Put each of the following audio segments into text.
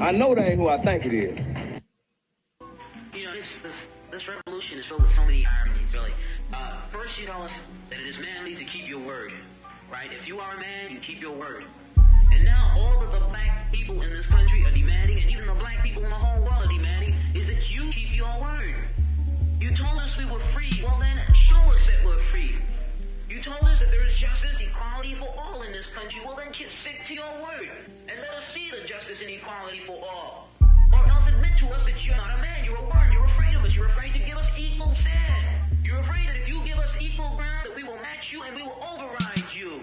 I know that ain't who I think it is. You know, this revolution is filled with so many ironies, really. First, you tell us that it is manly to keep your word, right? If you are a man, you keep your word. And now all of the black people in this country are demanding, and even the black people in the whole world are demanding, is that you keep your word. You told us we were free. Well, then show us that we're free. You told us that there is justice, equality for all in this country. Well, then stick to your word and let us see the justice and equality for all. Or else admit to us that you're not a man, you're a word, you're afraid of us, you're afraid to give us equal stand. You're afraid that if you give us equal ground, that we will match you and we will override you.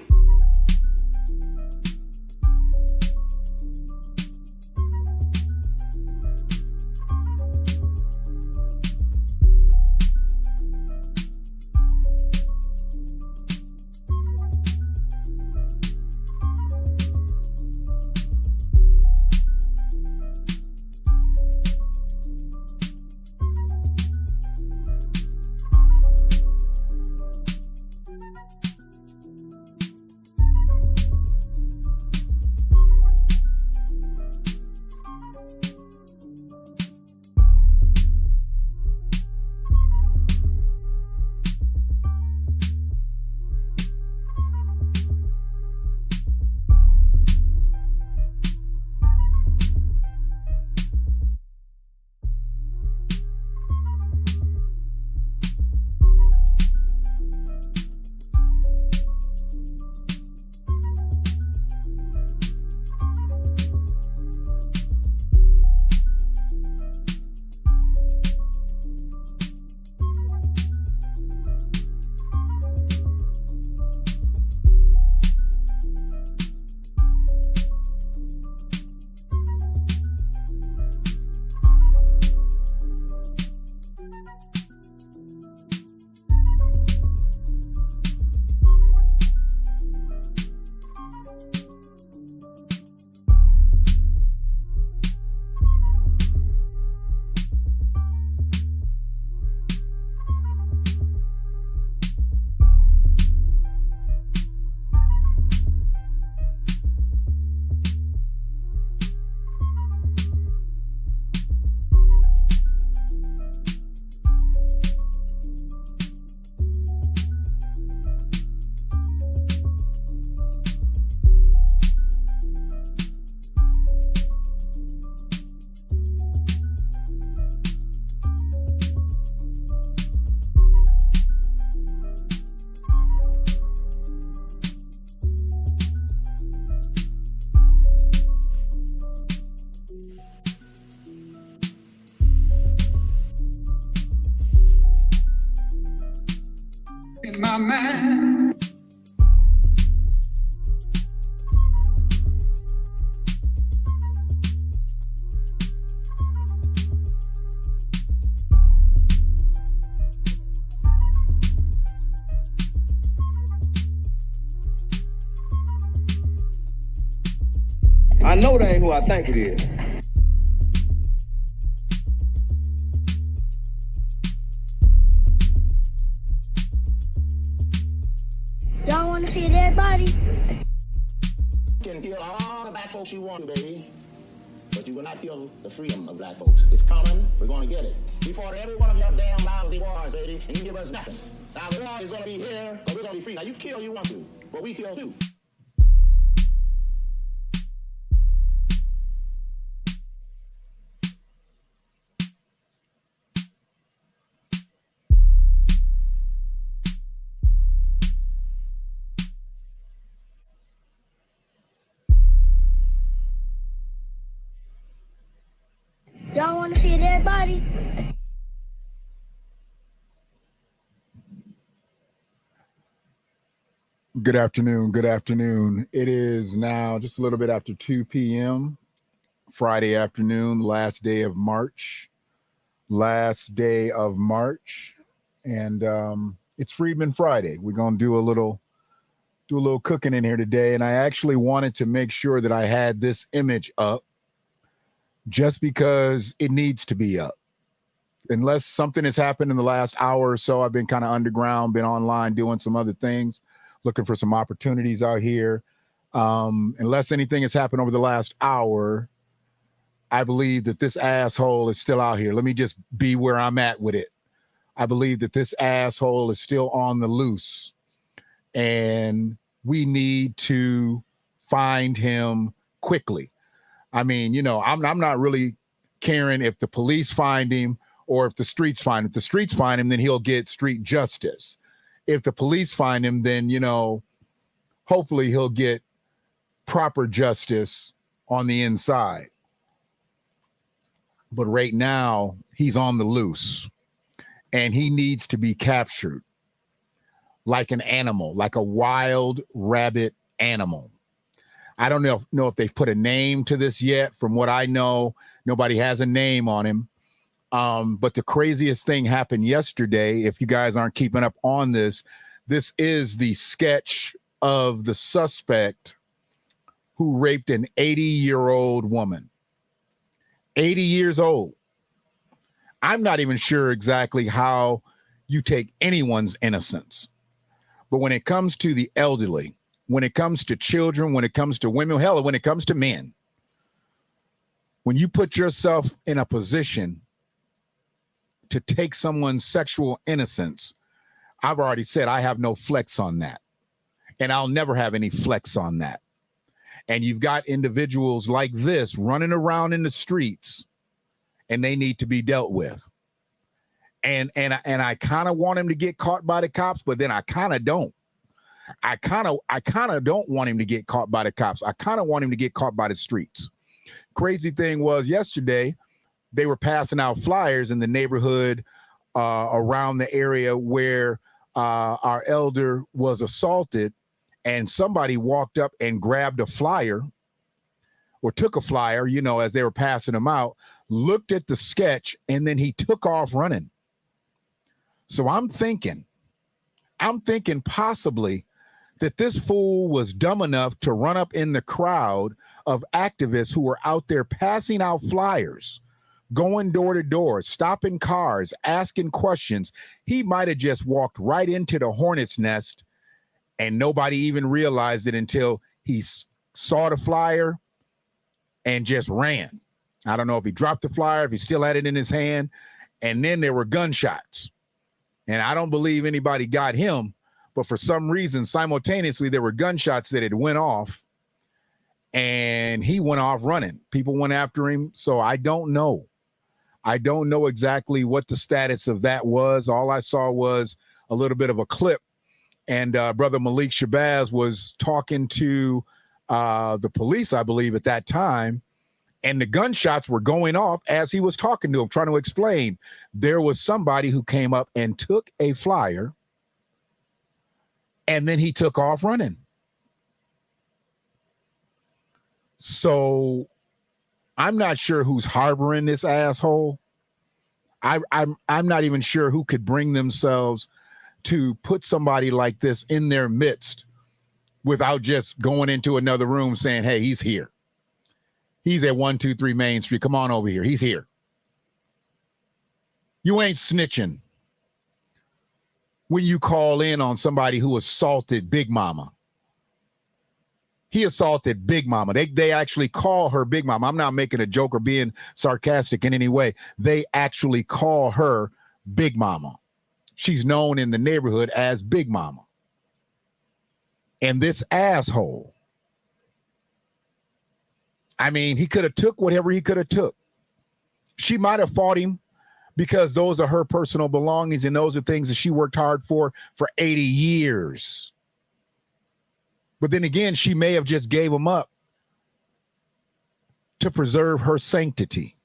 My man. I know that ain't who I think it is. Y'all want to see it, everybody? You can kill all the black folks you want to, baby, but you will not kill the freedom of black folks. It's coming. We're going to get it. We fought every one of your damn lousy wars, baby, and you give us nothing. Now the war is going to be here, but we're going to be free. Now you kill you want to, but we kill too. Y'all want to see it, everybody? Good afternoon. Good afternoon. It is now just a little bit after 2 p.m. Friday afternoon, last day of March. And it's Freedmen Friday. We're going to do a little cooking in here today. And I actually wanted to make sure that I had this image up just because it needs to be up. Unless something has happened in the last hour or so, I've been kind of underground, been online doing some other things, looking for some opportunities out here. Unless anything has happened over the last hour, I believe that this asshole is still out here. Let me just be where I'm at with it. I believe that this asshole is still on the loose, and we need to find him quickly. I mean, you know, I'm not really caring if the police find him or if the streets find him. If the streets find him, then he'll get street justice. If the police find him, then, you know, hopefully he'll get proper justice on the inside. But right now, he's on the loose, and he needs to be captured like an animal, like a wild rabbit animal. I don't know if they've put a name to this yet. From what I know, nobody has a name on him. But the craziest thing happened yesterday. If you guys aren't keeping up on this, this is the sketch of the suspect who raped an 80-year-old woman. 80 years old. I'm not even sure exactly how you take anyone's innocence. But when it comes to the elderly, when it comes to children, when it comes to women, hell, when it comes to men, when you put yourself in a position to take someone's sexual innocence, I've already said I have no flex on that. And I'll never have any flex on that. And you've got individuals like this running around in the streets, and they need to be dealt with. And I kind of want him to get caught by the cops, but then I kind of don't. I kind of don't want him to get caught by the cops. I kind of want him to get caught by the streets. Crazy thing was yesterday, they were passing out flyers in the neighborhood around the area where our elder was assaulted, and somebody walked up and grabbed a flyer or took a flyer, you know, as they were passing them out, looked at the sketch, and then he took off running. So I'm thinking possibly that this fool was dumb enough to run up in the crowd of activists who were out there passing out flyers, going door to door, stopping cars, asking questions. He might have just walked right into the hornet's nest, and nobody even realized it until he saw the flyer and just ran. I don't know if he dropped the flyer, if he still had it in his hand, and then there were gunshots. And I don't believe anybody got him, but for some reason, simultaneously, there were gunshots that had went off, and he went off running. People went after him, so I don't know. I don't know exactly what the status of that was. All I saw was a little bit of a clip, and Brother Malik Shabazz was talking to the police, I believe, at that time, and the gunshots were going off as he was talking to him, trying to explain. There was somebody who came up and took a flyer, and then he took off running. So I'm not sure who's harboring this asshole. I'm not even sure who could bring themselves to put somebody like this in their midst without just going into another room saying, hey, he's here. He's at 123 Main Street. Come on over here. He's here. You ain't snitching when you call in on somebody who assaulted Big Mama. He assaulted Big Mama. They actually call her Big Mama. I'm not making a joke or being sarcastic in any way. They actually call her Big Mama. She's known in the neighborhood as Big Mama. And this asshole, I mean, he could have took whatever he could have took. She might have fought him because those are her personal belongings, and those are things that she worked hard for 80 years. But then again, she may have just gave him up to preserve her sanctity.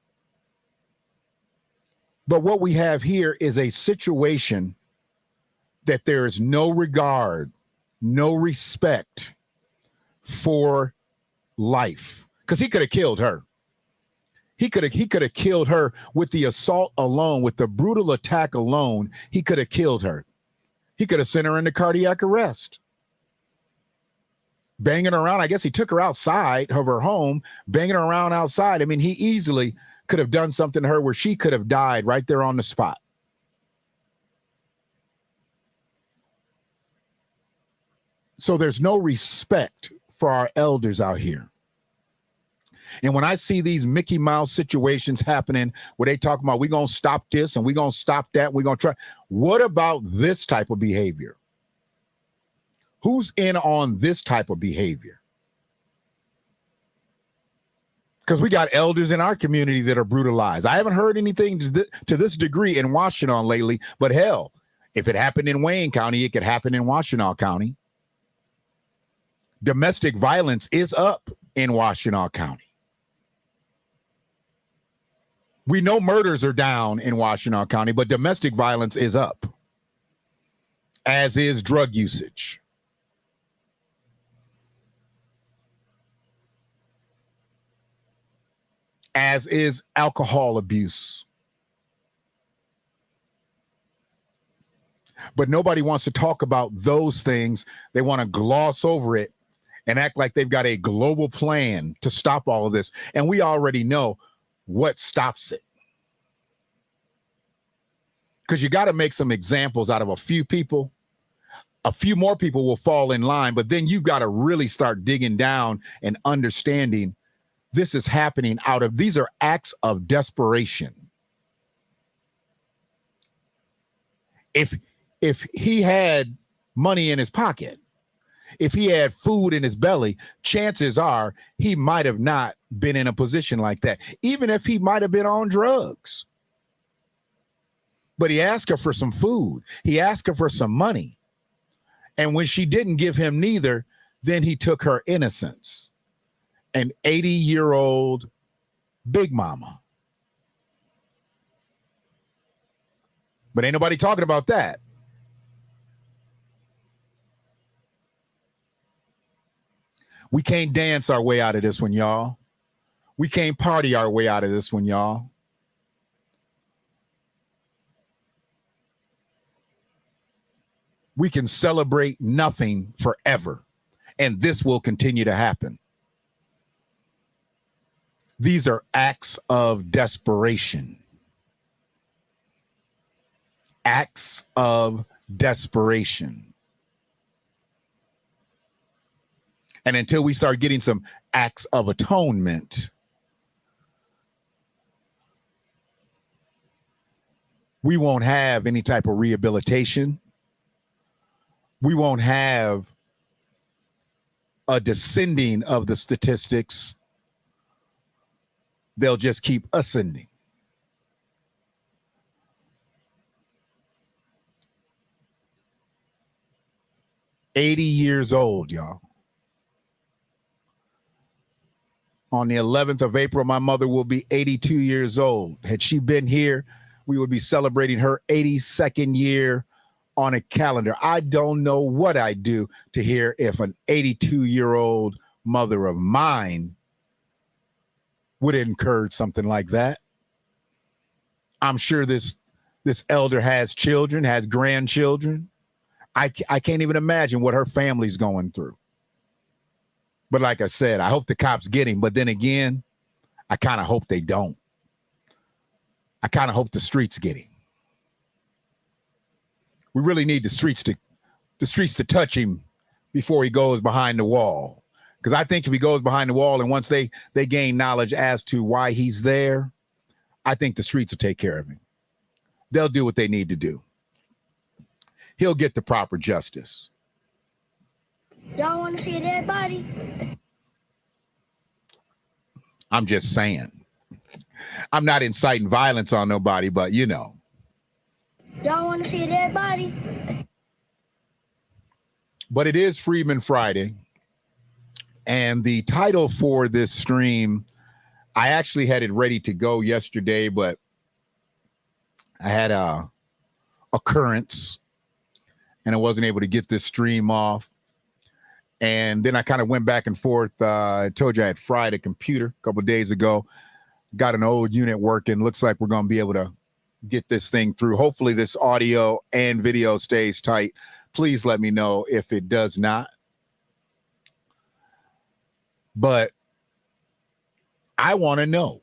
But what we have here is a situation that there is no regard, no respect for life. Because he could have killed her. He could have killed her with the assault alone, with the brutal attack alone. He could have killed her. He could have sent her into cardiac arrest. Banging around. I guess he took her outside of her home, banging her around outside. I mean, he easily could have done something to her where she could have died right there on the spot. So there's no respect for our elders out here. And when I see these Mickey Mouse situations happening where they talk about we're going to stop this and we're going to stop that, we're going to try. What about this type of behavior? Who's in on this type of behavior? Because we got elders in our community that are brutalized. I haven't heard anything to this degree in Washtenaw lately, but hell, if it happened in Wayne County, it could happen in Washtenaw County. Domestic violence is up in Washtenaw County. We know murders are down in Washtenaw County, but domestic violence is up, as is drug usage. As is alcohol abuse. But nobody wants to talk about those things. They want to gloss over it and act like they've got a global plan to stop all of this. And we already know what stops it. Because you got to make some examples out of a few people. A few more people will fall in line, but then you've got to really start digging down and understanding this is happening these are acts of desperation. If he had money in his pocket, if he had food in his belly, chances are he might have not been in a position like that, even if he might have been on drugs. But he asked her for some food. He asked her for some money. And when she didn't give him neither, then he took her innocence. An 80-year-old big mama. But ain't nobody talking about that. We can't dance our way out of this one, y'all. We can't party our way out of this one, y'all. We can celebrate nothing forever, and this will continue to happen. These are acts of desperation. Acts of desperation. And until we start getting some acts of atonement, we won't have any type of rehabilitation. We won't have a descending of the statistics. They'll just keep ascending. $80 years old, y'all. On the 11th of April, my mother will be 82 years old. Had she been here, we would be celebrating her 82nd year on a calendar. I don't know what I'd do to hear if an 82-year-old mother of mine would encourage something like that. I'm sure this elder has children, has grandchildren. I can't even imagine what her family's going through. But like I said, I hope the cops get him. But then again, I kind of hope they don't. I kind of hope the streets get him. We really need the streets to touch him before he goes behind the wall. Because I think if he goes behind the wall and once they gain knowledge as to why he's there, I think the streets will take care of him. They'll do what they need to do. He'll get the proper justice. Y'all want to see a dead body? I'm just saying. I'm not inciting violence on nobody, but you know. Y'all want to see a dead body? But it is Freedmen Friday. And the title for this stream, I actually had it ready to go yesterday, but I had a occurrence and I wasn't able to get this stream off. And then I kind of went back and forth. I told you I had fried a computer a couple of days ago, got an old unit working. Looks like we're going to be able to get this thing through. Hopefully this audio and video stays tight. Please let me know if it does not. But I want to know,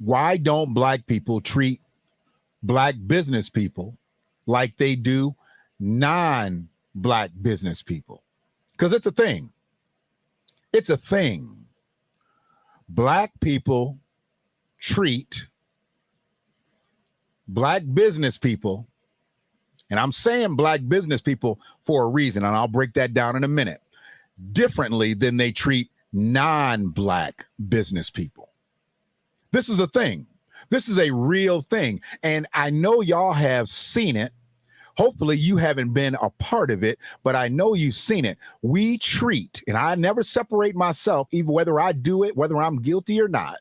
why don't black people treat black business people like they do non-black business people? Because it's a thing. It's a thing. black people treat black business people, and I'm saying black business people for a reason, and I'll break that down in a minute, differently than they treat non-black business people. This is a thing. This is a real thing. And I know y'all have seen it. Hopefully you haven't been a part of it, but I know you've seen it. We treat, and I never separate myself, even whether I do it, whether I'm guilty or not.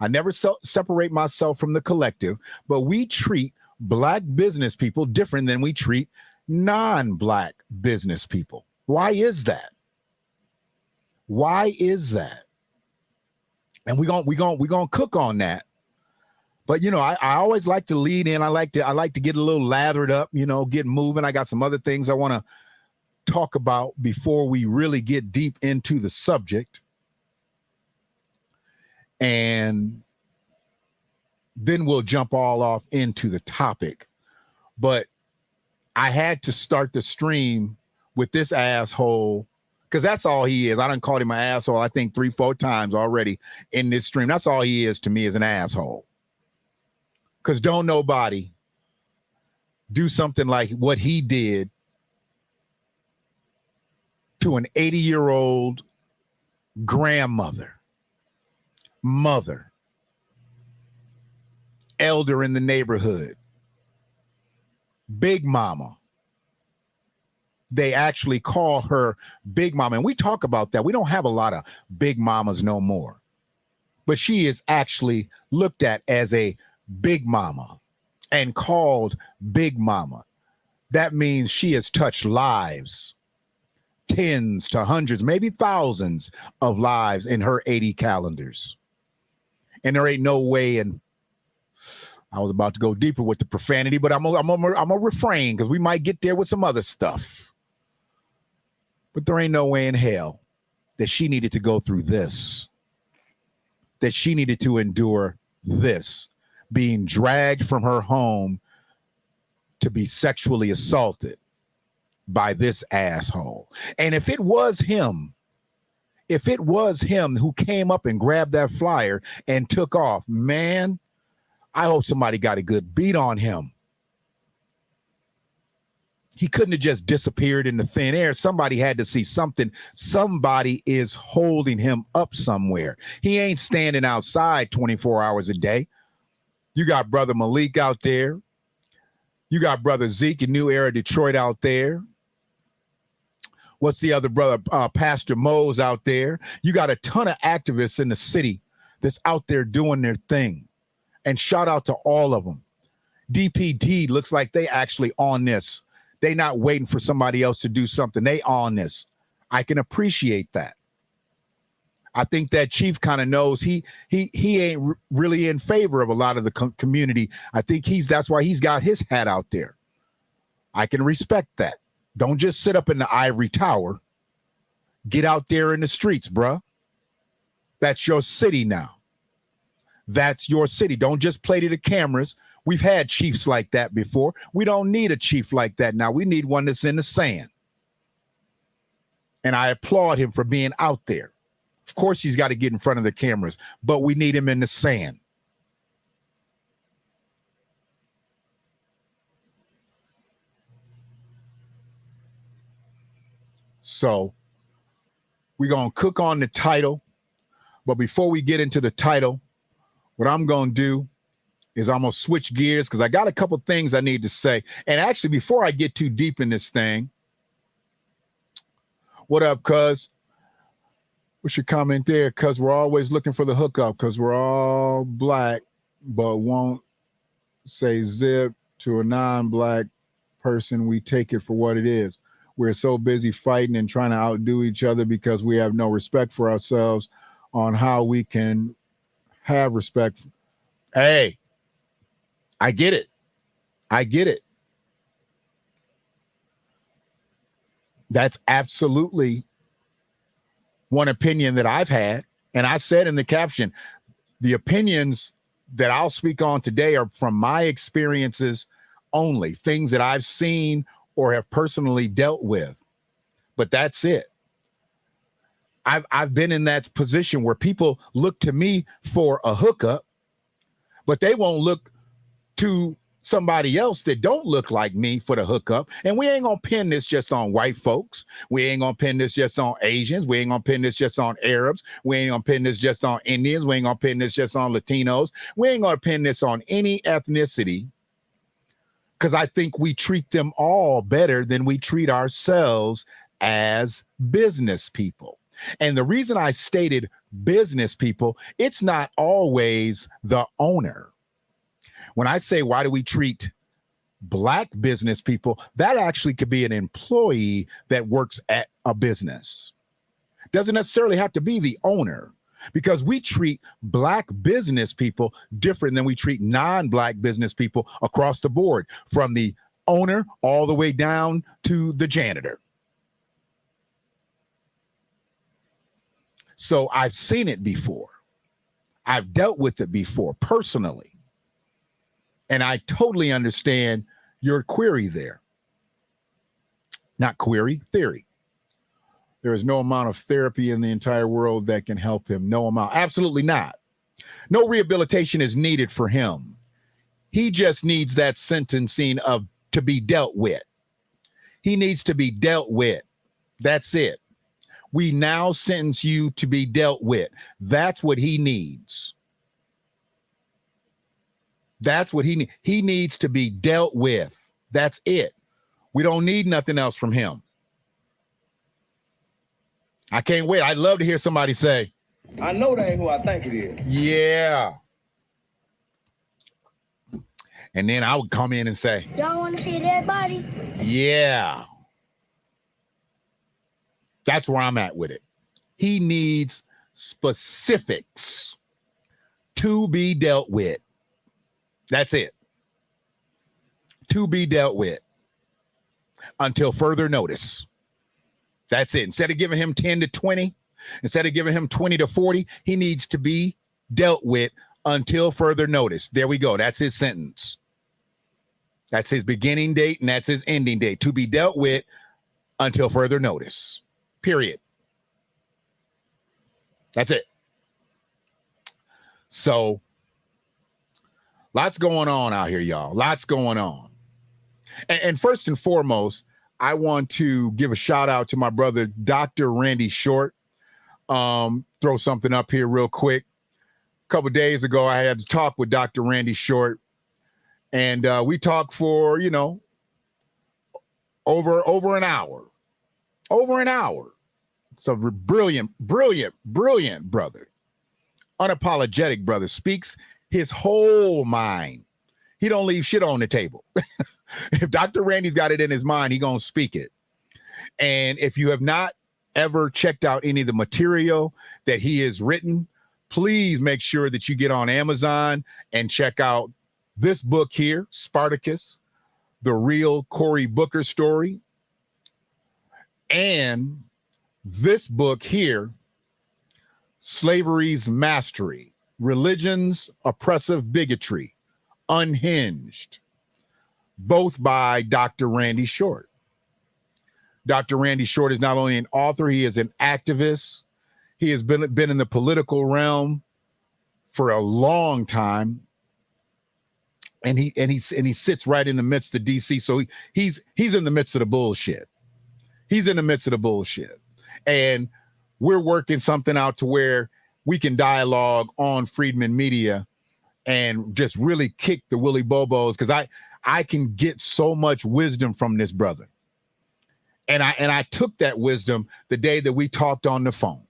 I never separate myself from the collective, but we treat black business people different than we treat non-black business people. Why is that? Why is that? And we're gonna cook on that. But, you know, I always like to lead in. I like to get a little lathered up, you know, get moving. I got some other things I want to talk about before we really get deep into the subject. And then we'll jump all off into the topic. But I had to start the stream with this asshole, because that's all he is. I done called him an asshole, I think 3-4 times already in this stream. That's all he is to me, is an asshole. Because don't nobody do something like what he did to an 80-year-old grandmother, mother, elder in the neighborhood, Big Mama. They actually call her Big Mama. And we talk about that. We don't have a lot of Big Mamas no more. But she is actually looked at as a Big Mama and called Big Mama. That means she has touched lives, tens to hundreds, maybe thousands of lives in her 80 calendars. And there ain't no way, and I was about to go deeper with the profanity, but I'm a refrain, because we might get there with some other stuff. But there ain't no way in hell that she needed to go through this, that she needed to endure this, being dragged from her home to be sexually assaulted by this asshole. And if it was him who came up and grabbed that flyer and took off, man, I hope somebody got a good beat on him. He couldn't have just disappeared into thin air. Somebody had to see something. Somebody is holding him up somewhere. He ain't standing outside 24 hours a day. You got Brother Malik out there. You got Brother Zeke in New Era Detroit out there. What's the other brother? Pastor Mose out there. You got a ton of activists in the city that's out there doing their thing. And shout out to all of them. DPD looks like they actually on this. They not waiting for somebody else to do something. They on this. I can appreciate that. I think that chief kind of knows he ain't really in favor of a lot of the community. I think that's why he's got his hat out there. I can respect that. Don't just sit up in the ivory tower. Get out there in the streets, bruh. That's your city now. That's your city. Don't just play to the cameras. We've had chiefs like that before. We don't need a chief like that now. We need one that's in the sand. And I applaud him for being out there. Of course, he's got to get in front of the cameras, but we need him in the sand. So we're going to cook on the title. But before we get into the title, what I'm going to do is I'm going to switch gears, because I got a couple things I need to say. And actually, before I get too deep in this thing, what up, cuz? What's your comment there? Cuz we're always looking for the hookup, because we're all black, but won't say zip to a non-black person. We take it for what it is. We're so busy fighting and trying to outdo each other because we have no respect for ourselves on how we can have respect. Hey, I get it. I get it. That's absolutely one opinion that I've had. And I said in the caption, the opinions that I'll speak on today are from my experiences only, things that I've seen or have personally dealt with. But that's it. I've been in that position where people look to me for a hookup, but they won't look to somebody else that don't look like me for the hookup. And we ain't gonna pin this just on white folks. We ain't gonna pin this just on Asians. We ain't gonna pin this just on Arabs. We ain't gonna pin this just on Indians. We ain't gonna pin this just on Latinos. We ain't gonna pin this on any ethnicity, because I think we treat them all better than we treat ourselves as business people. And the reason I stated business people, it's not always the owner. When I say, why do we treat Black business people, that actually could be an employee that works at a business. Doesn't necessarily have to be the owner, because we treat Black business people different than we treat non-Black business people across the board, from the owner all the way down to the janitor. So I've seen it before. I've dealt with it before personally. And I totally understand your query there. Not query, theory. There is no amount of therapy in the entire world that can help him. No amount. Absolutely not. No rehabilitation is needed for him. He just needs that sentencing to be dealt with. He needs to be dealt with. That's it. We now sentence you to be dealt with. That's what he needs. That's what he needs. He needs to be dealt with. That's it. We don't need nothing else from him. I can't wait. I'd love to hear somebody say, I know that ain't who I think it is. yeah. And then I would come in and say, Y'all want to see a dead body? yeah. That's where I'm at with it. He needs specifics to be dealt with. That's it. To be dealt with until further notice. That's it. Instead of giving him 10 to 20, instead of giving him 20 to 40, he needs to be dealt with until further notice. There we go. That's his sentence. That's his beginning date and that's his ending date. To be dealt with until further notice. Period. That's it. So, lots going on out here, y'all. Lots going on. And first and foremost, I want to give a shout out to my brother, Dr. Randy Short. Throw something up here real quick. A couple of days ago, I had to talk with Dr. Randy Short. And we talked for, over an hour. Over an hour. It's a brilliant brother. Unapologetic brother. Speaks his whole mind. He don't leave shit on the table. If Dr. Randy's got it in his mind, he gonna speak it. And if you have not ever checked out any of the material that he has written, please make sure that you get on Amazon and check out this book here, Spartacus, the real Cory Booker story. And this book here, Slavery's Mastery, Religion's Oppressive Bigotry, Unhinged, both by Dr. Randy Short. Dr. Randy Short is not only an author, he is an activist. He has been in the political realm for a long time. And he sits right in the midst of DC. So he's in the midst of the bullshit. He's in the midst of the bullshit. And we're working something out to where we can dialogue on Freedmen Media and just really kick the Willy Bobos, because I can get so much wisdom from this brother. And I took that wisdom the day that we talked on the phone.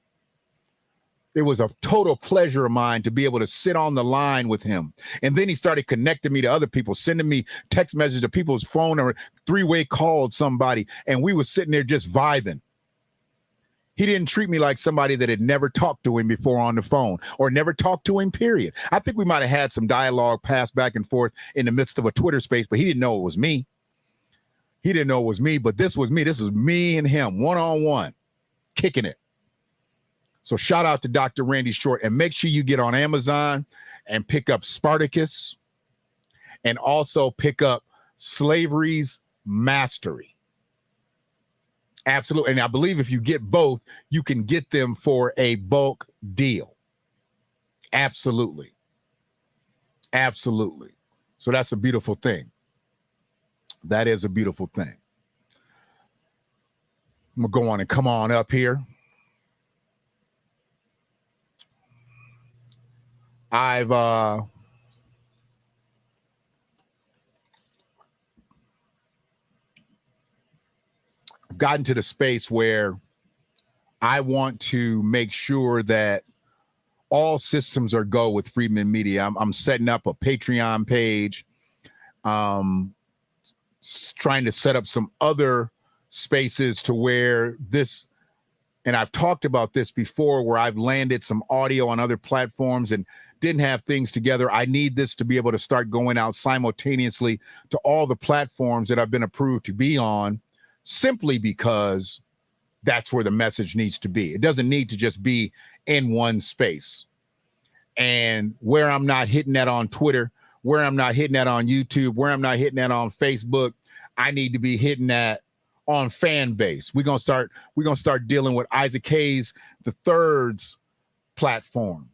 It was a total pleasure of mine to be able to sit on the line with him. And then he started connecting me to other people, sending me text messages to people's phone, or three-way called somebody. And we were sitting there just vibing. He didn't treat me like somebody that had never talked to him before on the phone, or never talked to him, period. I think we might have had some dialogue passed back and forth in the midst of a Twitter space, but he didn't know it was me. He didn't know it was me, but this was me. This is me and him, one-on-one, kicking it. So shout out to Dr. Randy Short, and make sure you get on Amazon and pick up Spartacus, and also pick up Slavery's Mastery. Absolutely. And I believe if you get both, you can get them for a bulk deal. Absolutely. Absolutely. So that's a beautiful thing. That is a beautiful thing. I'm going to go on and come on up here. I've gotten to the space where I want to make sure that all systems are go with Freedmen Media. I'm setting up a Patreon page, trying to set up some other spaces to where this, and I've talked about this before, where I've landed some audio on other platforms and didn't have things together. I need this to be able to start going out simultaneously to all the platforms that I've been approved to be on, simply because that's where the message needs to be. It doesn't need to just be in one space. And where I'm not hitting that on Twitter, where I'm not hitting that on YouTube, where I'm not hitting that on Facebook, I need to be hitting that on fan base. We're gonna start dealing with Isaac Hayes III's platform.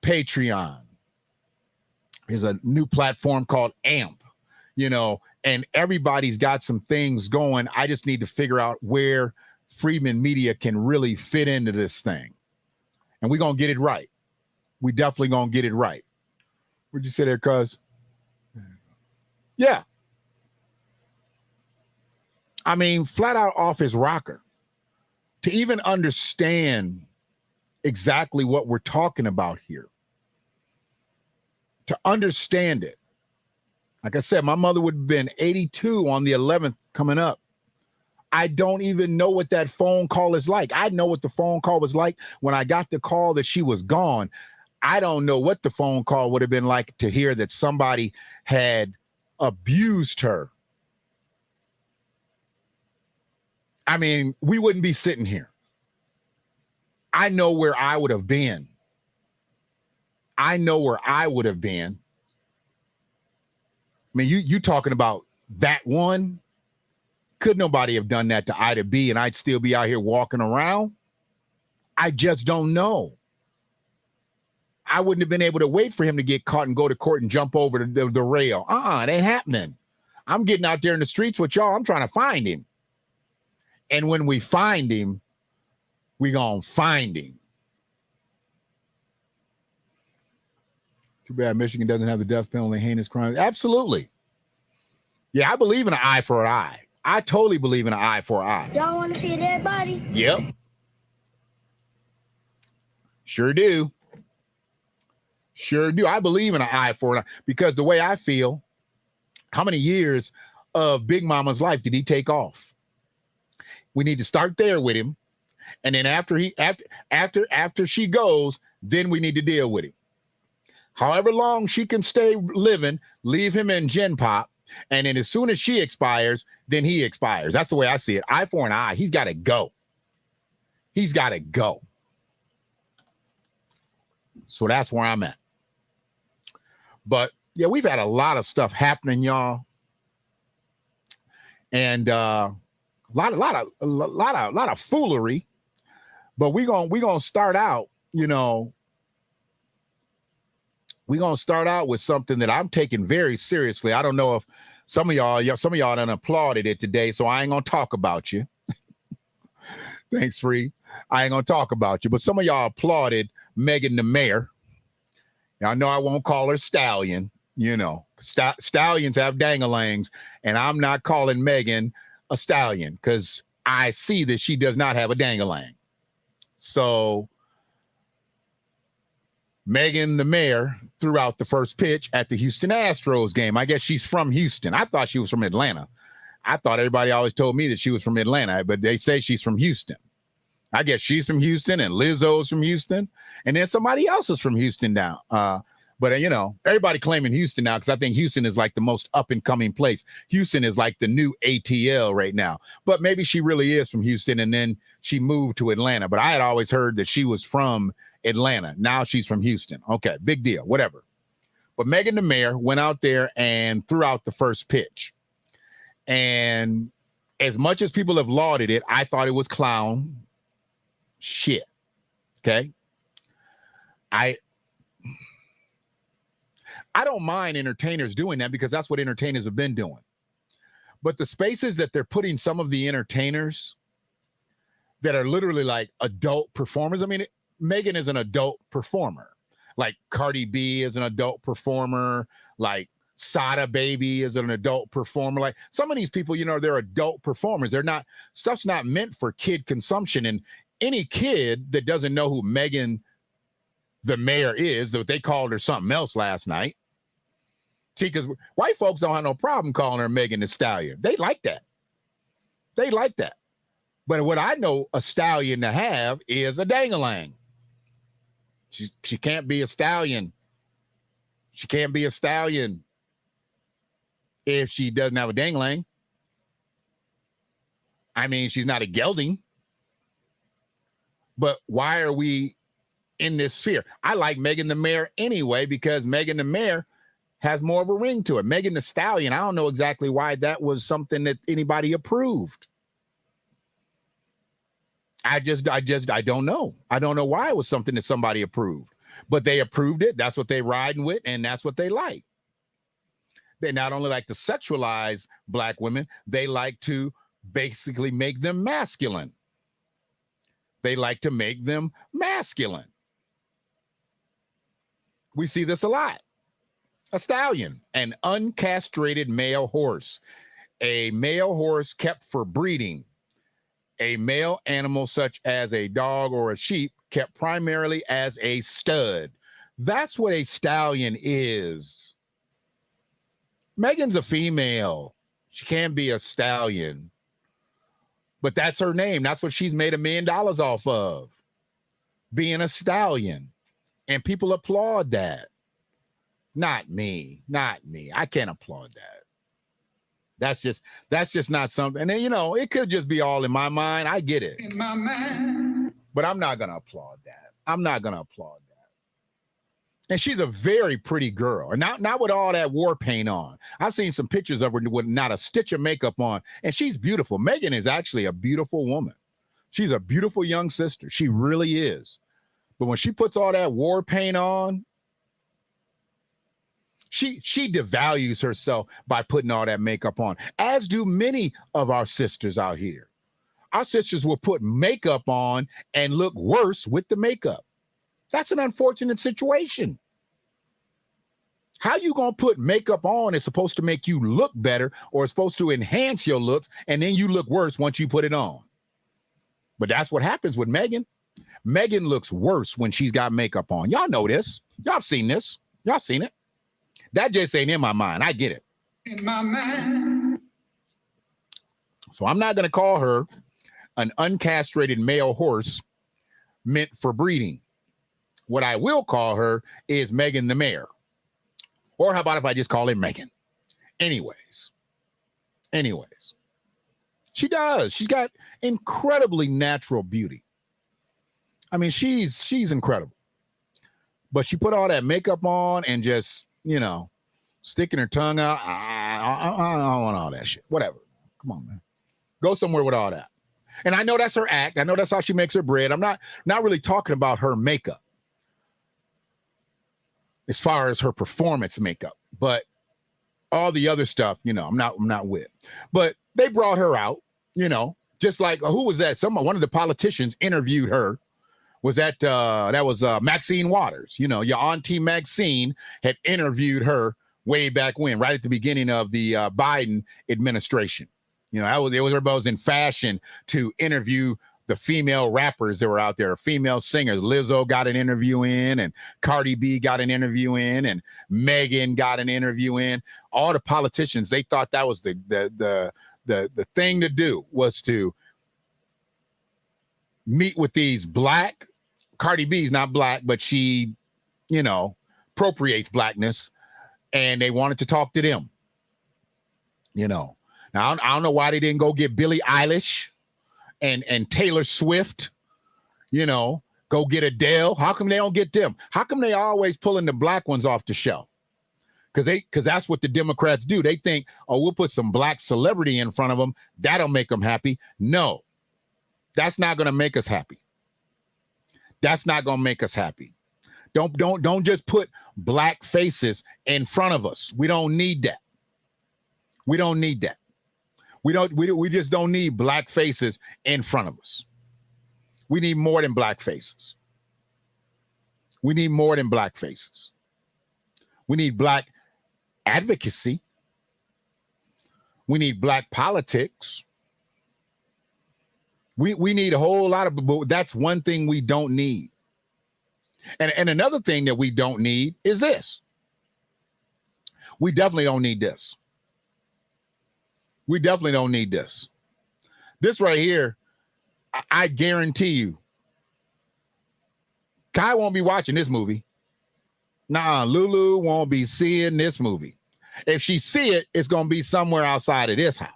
Patreon is a new platform called AMP, and everybody's got some things going. I just need to figure out where Freedmen Media can really fit into this thing. And we're going to get it right. We definitely going to get it right. What'd you say there, cuz? Yeah. I mean, flat out office rocker. To even understand exactly what we're talking about here. To understand it. Like I said, my mother would have been 82 on the 11th coming up. I don't even know what that phone call is like. I know what the phone call was like when I got the call that she was gone. I don't know what the phone call would have been like to hear that somebody had abused her. I mean, we wouldn't be sitting here. I know where I would have been. I know where I would have been. I mean, you talking about that one? Could nobody have done that to Ida B and I'd still be out here walking around? I just don't know. I wouldn't have been able to wait for him to get caught and go to court and jump over the rail. It ain't happening. I'm getting out there in the streets with y'all. I'm trying to find him. And when we find him, we gonna find him. Too bad Michigan doesn't have the death penalty, heinous crimes. Absolutely. Yeah, I believe in an eye for an eye. I totally believe in an eye for an eye. Y'all want to see a dead body? Yep. Sure do. Sure do. I believe in an eye for an eye because the way I feel, how many years of Big Mama's life did he take off? We need to start there with him. And then after she goes, then we need to deal with him. However long she can stay living, leave him in Gen Pop. And then as soon as she expires, then he expires. That's the way I see it. Eye for an eye. He's got to go. He's got to go. So that's where I'm at. But yeah, we've had a lot of stuff happening, y'all. And a lot of foolery. But we're gonna start out, we're going to start out with something that I'm taking very seriously. I don't know if some of y'all done applauded it today, so I ain't going to talk about you. Thanks, Free. I ain't going to talk about you, but some of y'all applauded Megan the mayor. Y'all know I won't call her Stallion. Stallions have dangalangs, and I'm not calling Megan a stallion because I see that she does not have a dangalang. So Megan the mayor threw out the first pitch at the Houston Astros game. I guess she's from Houston. I thought she was from Atlanta. I thought everybody always told me that she was from Atlanta, but they say she's from Houston. I guess she's from Houston and Lizzo's from Houston. And then somebody else is from Houston now. But everybody claiming Houston now because I think Houston is like the most up and coming place. Houston is like the new ATL right now. But maybe she really is from Houston and then she moved to Atlanta. But I had always heard that she was from Atlanta. Now she's from Houston. Okay, big deal, whatever. But Megan the mayor went out there and threw out the first pitch. And as much as people have lauded it, I thought it was clown shit. Okay. I don't mind entertainers doing that because that's what entertainers have been doing. But the spaces that they're putting some of the entertainers that are literally like adult performers. I mean, Megan is an adult performer. Like Cardi B is an adult performer. Like Sada Baby is an adult performer. Like some of these people, you know, they're adult performers. They're not, stuff's not meant for kid consumption. And any kid that doesn't know who Megan the Mayor is, that they called her something else last night. See, because white folks don't have no problem calling her Megan the Stallion. They like that. They like that. But what I know a stallion to have is a dang-a-lang. She can't be a stallion. She can't be a stallion if she doesn't have a dang-a-lang. I mean, she's not a gelding. But why are we in this sphere? I like Megan the Mayor anyway, because Megan the Mayor has more of a ring to it. Megan the Stallion, I don't know exactly why that was something that anybody approved. I don't know. I don't know why it was something that somebody approved, but they approved it. That's what they riding with, and that's what they like. They not only like to sexualize Black women, they like to basically make them masculine. They like to make them masculine. We see this a lot. A stallion, an uncastrated male horse, a male horse kept for breeding, a male animal such as a dog or a sheep kept primarily as a stud. That's what a stallion is. Megan's a female. She can't be a stallion. But that's her name. That's what she's made $1 million off of, being a stallion. And people applaud that. Not me. Not me. I can't applaud that. That's just not something. And then, you know, it could just be all in my mind. I get it. In my mind. But I'm not going to applaud that. I'm not going to applaud that. And she's a very pretty girl. And not with all that war paint on. I've seen some pictures of her with not a stitch of makeup on. And she's beautiful. Megan is actually a beautiful woman. She's a beautiful young sister. She really is. But when she puts all that war paint on, she devalues herself by putting all that makeup on, as do many of our sisters out here. Our sisters will put makeup on and look worse with the makeup. That's an unfortunate situation. How you gonna put makeup on is supposed to make you look better, or it's supposed to enhance your looks, and then you look worse once you put it on. But that's what happens with Megan. Megan looks worse when she's got makeup on. Y'all know this. Y'all seen this. Y'all seen it. That just ain't in my mind. I get it. In my mind. So I'm not going to call her an uncastrated male horse meant for breeding. What I will call her is Megan the Mayor. Or how about if I just call her Megan? Anyways. She does. She's got incredibly natural beauty. I mean, she's incredible. But she put all that makeup on and just, you know, sticking her tongue out. I don't want all that shit. Whatever. Come on, man. Go somewhere with all that. And I know that's her act. I know that's how she makes her bread. I'm not really talking about her makeup as far as her performance makeup, but all the other stuff, you know, I'm not with. But they brought her out, you know, just like, who was that? One of the politicians interviewed her. Was that was Maxine Waters. You know, your auntie Maxine had interviewed her way back when, right at the beginning of the Biden administration. You know, everybody was in fashion to interview the female rappers that were out there, female singers. Lizzo got an interview in, and Cardi B got an interview in, and Megan got an interview in. All the politicians, they thought that was the thing to do, was to meet with these black. Cardi B's not black, but she, you know, appropriates blackness, and they wanted to talk to them. You know, now I don't know why they didn't go get Billie Eilish and Taylor Swift. You know, go get Adele. How come they don't get them? How come they always pulling the black ones off the show? because that's what the Democrats do. They think, oh, we'll put some black celebrity in front of them. That'll make them happy. No, that's not going to make us happy. That's not going to make us happy. Don't just put black faces in front of us. We don't need that. We don't need that. We just don't need black faces in front of us. We need more than black faces. We need more than black faces. We need black advocacy. We need black politics. We need a whole lot of, but that's one thing we don't need. And another thing that we don't need is this. We definitely don't need this. We definitely don't need this. This right here, I guarantee you, Kai won't be watching this movie. Nah, Lulu won't be seeing this movie. If she see it, it's going to be somewhere outside of this house.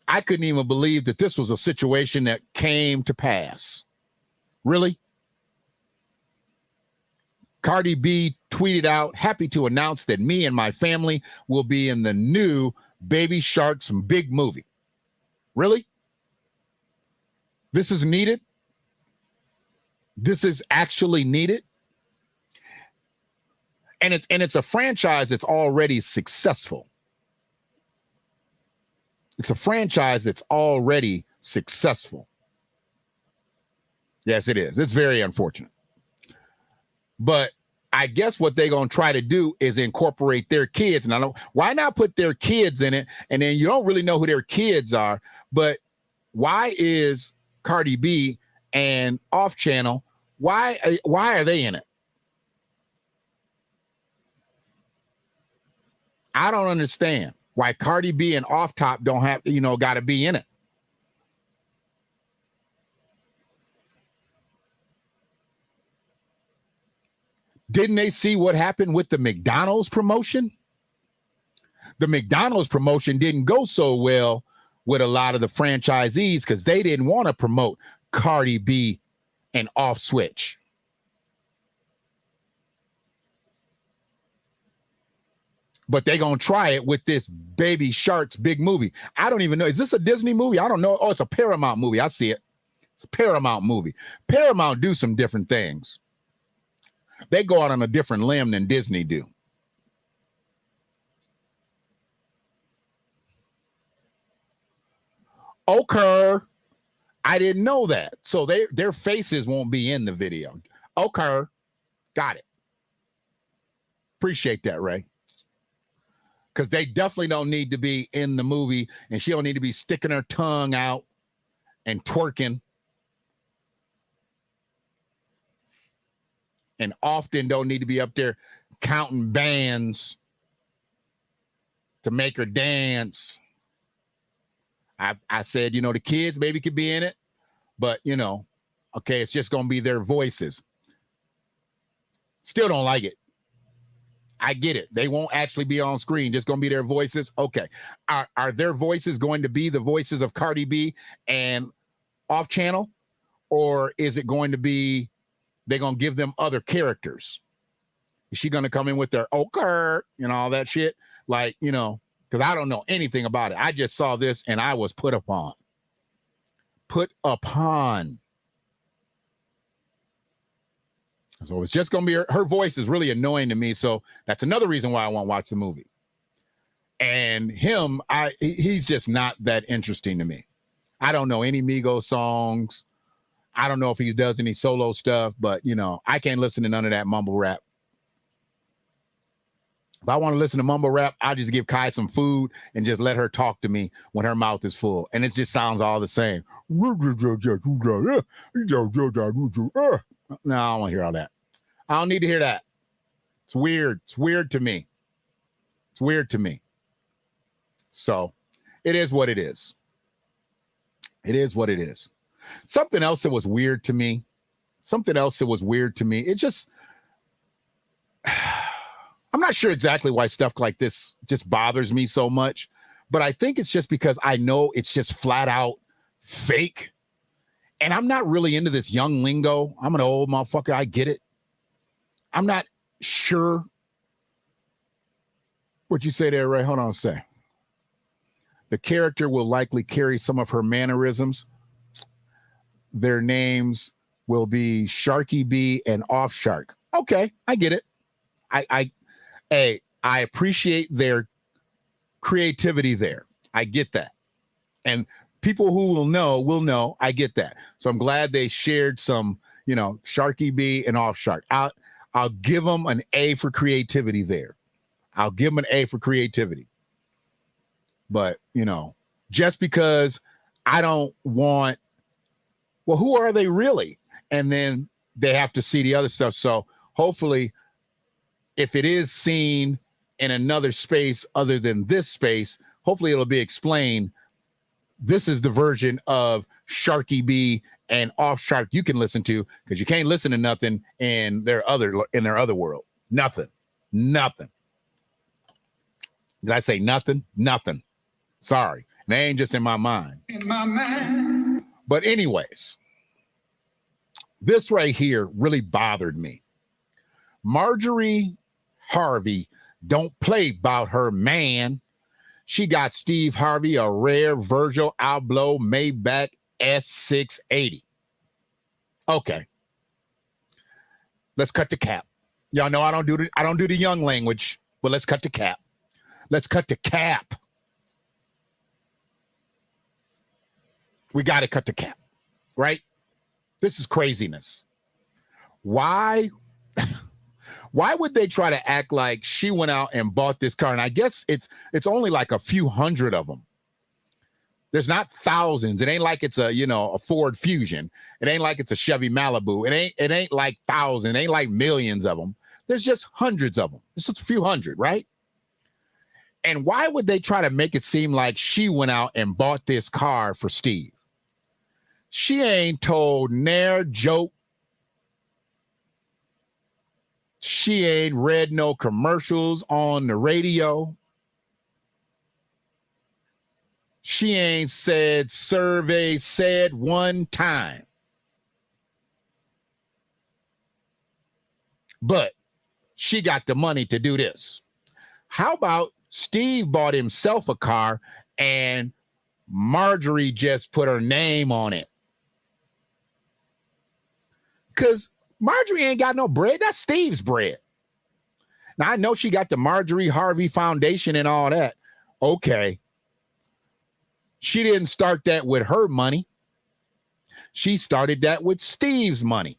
I couldn't even believe that this was a situation that came to pass. Really? Cardi B tweeted out, happy to announce that me and my family will be in the new Baby Shark's big movie. Really? This is needed? This is actually needed? And it's a franchise that's already successful. It's a franchise that's already successful. Yes, it is. It's very unfortunate. But I guess what they're going to try to do is incorporate their kids. And I don't, why not put their kids in it? And then you don't really know who their kids are. But why is Cardi B and Off Channel, why are they in it? I don't understand why Cardi B and Off Top don't have, got to be in it. Didn't they see what happened with the McDonald's promotion? The McDonald's promotion didn't go so well with a lot of the franchisees because they didn't want to promote Cardi B and Off Switch. But they're going to try it with this Baby Shark's big movie. I don't even know. Is this a Disney movie? I don't know. Oh, it's a Paramount movie. I see it. It's a Paramount movie. Paramount do some different things. They go out on a different limb than Disney do. Okay. I didn't know that. So their faces won't be in the video. Okay. Got it. Appreciate that, Ray. Because they definitely don't need to be in the movie, and she don't need to be sticking her tongue out and twerking. And often don't need to be up there counting bands to make her dance. I said, the kids maybe could be in it, but, okay, it's just going to be their voices. Still don't like it. I get it. They won't actually be on screen. Just going to be their voices. Okay. Are their voices going to be the voices of Cardi B and Off Channel? Or is it going to be, they're going to give them other characters? Is she going to come in with their okay and all that shit? Like, because I don't know anything about it. I just saw this and I was put upon. Put upon. So it's just going to be her voice is really annoying to me. So that's another reason why I won't watch the movie. And him, he's just not that interesting to me. I don't know any Migos songs. I don't know if he does any solo stuff, but I can't listen to none of that mumble rap. If I want to listen to mumble rap, I just give Kai some food and just let her talk to me when her mouth is full. And it just sounds all the same. No, I don't want to hear all that. I don't need to hear that. It's weird. It's weird to me. It's weird to me. So it is what it is. It is what it is. Something else that was weird to me. It just, I'm not sure exactly why stuff like this just bothers me so much, but I think it's just because I know it's just flat out fake. And I'm not really into this young lingo. I'm an old motherfucker. I get it. I'm not sure What you say there, Ray? Hold on a sec. The character will likely carry some of her mannerisms. Their names will be Sharky B and Off Shark. Okay, I get it. I appreciate their creativity there. I get that. And people who will know, I get that. So I'm glad they shared some, Sharky B and Off Shark. I'll give them an A for creativity there. I'll give them an A for creativity. But, just because I don't want, well, who are they really? And then they have to see the other stuff. So hopefully, if it is seen in another space other than this space, hopefully it'll be explained. This is the version of Sharky B and Off Shark you can listen to, because you can't listen to nothing in their other world. Nothing. Did I say nothing? Nothing. Sorry. They ain't just in my mind. In my mind. But anyways, this right here really bothered me. Marjorie Harvey don't play about her man. She got Steve Harvey a rare Virgil Abloh Maybach S680. Okay. Let's cut the cap. Y'all know I don't do the young language, but let's cut the cap. Let's cut the cap. We got to cut the cap, right? This is craziness. Why would they try to act like she went out and bought this car? And I guess it's only like a few hundred of them. There's not thousands. It ain't like it's a Ford Fusion. It ain't like it's a Chevy Malibu. It ain't like thousands. It ain't like millions of them. There's just hundreds of them. It's just a few hundred, right? And why would they try to make it seem like she went out and bought this car for Steve? She ain't told ne'er joke. She ain't read no commercials on the radio. She ain't said survey said one time. But she got the money to do this. How about Steve bought himself a car and Marjorie just put her name on it? Because Marjorie ain't got no bread. That's Steve's bread. Now, I know she got the Marjorie Harvey Foundation and all that. Okay. She didn't start that with her money. She started that with Steve's money.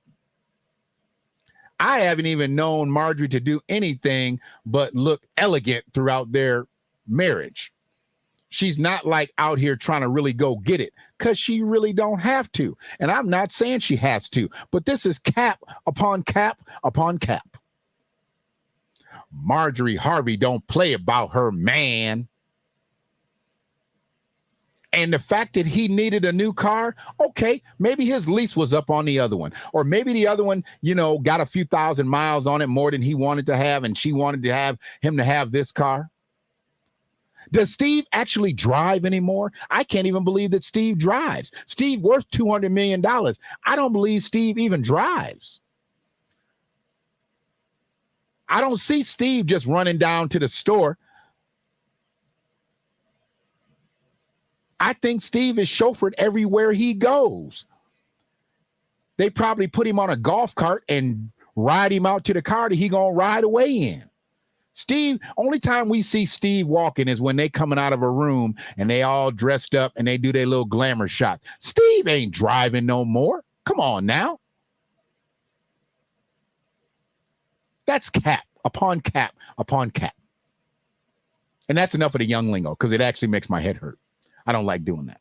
I haven't even known Marjorie to do anything but look elegant throughout their marriage. She's not like out here trying to really go get it, because she really don't have to. And I'm not saying she has to, but this is cap upon cap upon cap. Marjorie Harvey don't play about her man. And the fact that he needed a new car, okay, maybe his lease was up on the other one. Or maybe the other one, got a few thousand miles on it more than he wanted to have, and she wanted to have him to have this car. Does Steve actually drive anymore? I can't even believe that Steve drives. Steve worth $200 million. I don't believe Steve even drives. I don't see Steve just running down to the store. I think Steve is chauffeured everywhere he goes. They probably put him on a golf cart and ride him out to the car that he gonna ride away in. Steve, only time we see Steve walking is when they coming out of a room and they all dressed up and they do their little glamour shot. Steve ain't driving no more. Come on now. That's cap upon cap upon cap. And that's enough of the young lingo, because it actually makes my head hurt. I don't like doing that.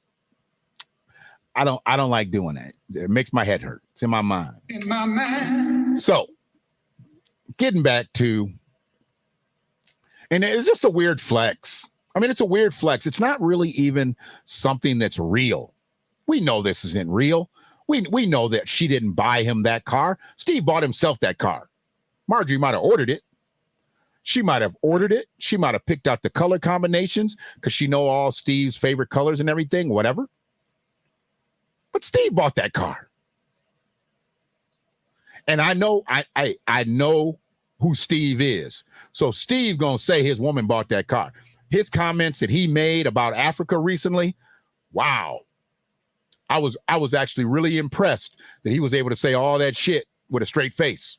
I don't like doing that. It makes my head hurt. It's in my mind. In my mind. So, getting back to, and it's just a weird flex. I mean, it's a weird flex. It's not really even something that's real. We know this isn't real. We know that she didn't buy him that car. Steve bought himself that car. Marjorie might have ordered it. She might have ordered it. She might have picked out the color combinations because she know all Steve's favorite colors and everything, whatever. But Steve bought that car. And I know who Steve is. So Steve gonna say his woman bought that car. His comments that he made about Africa recently, wow. I was actually really impressed that he was able to say all that shit with a straight face.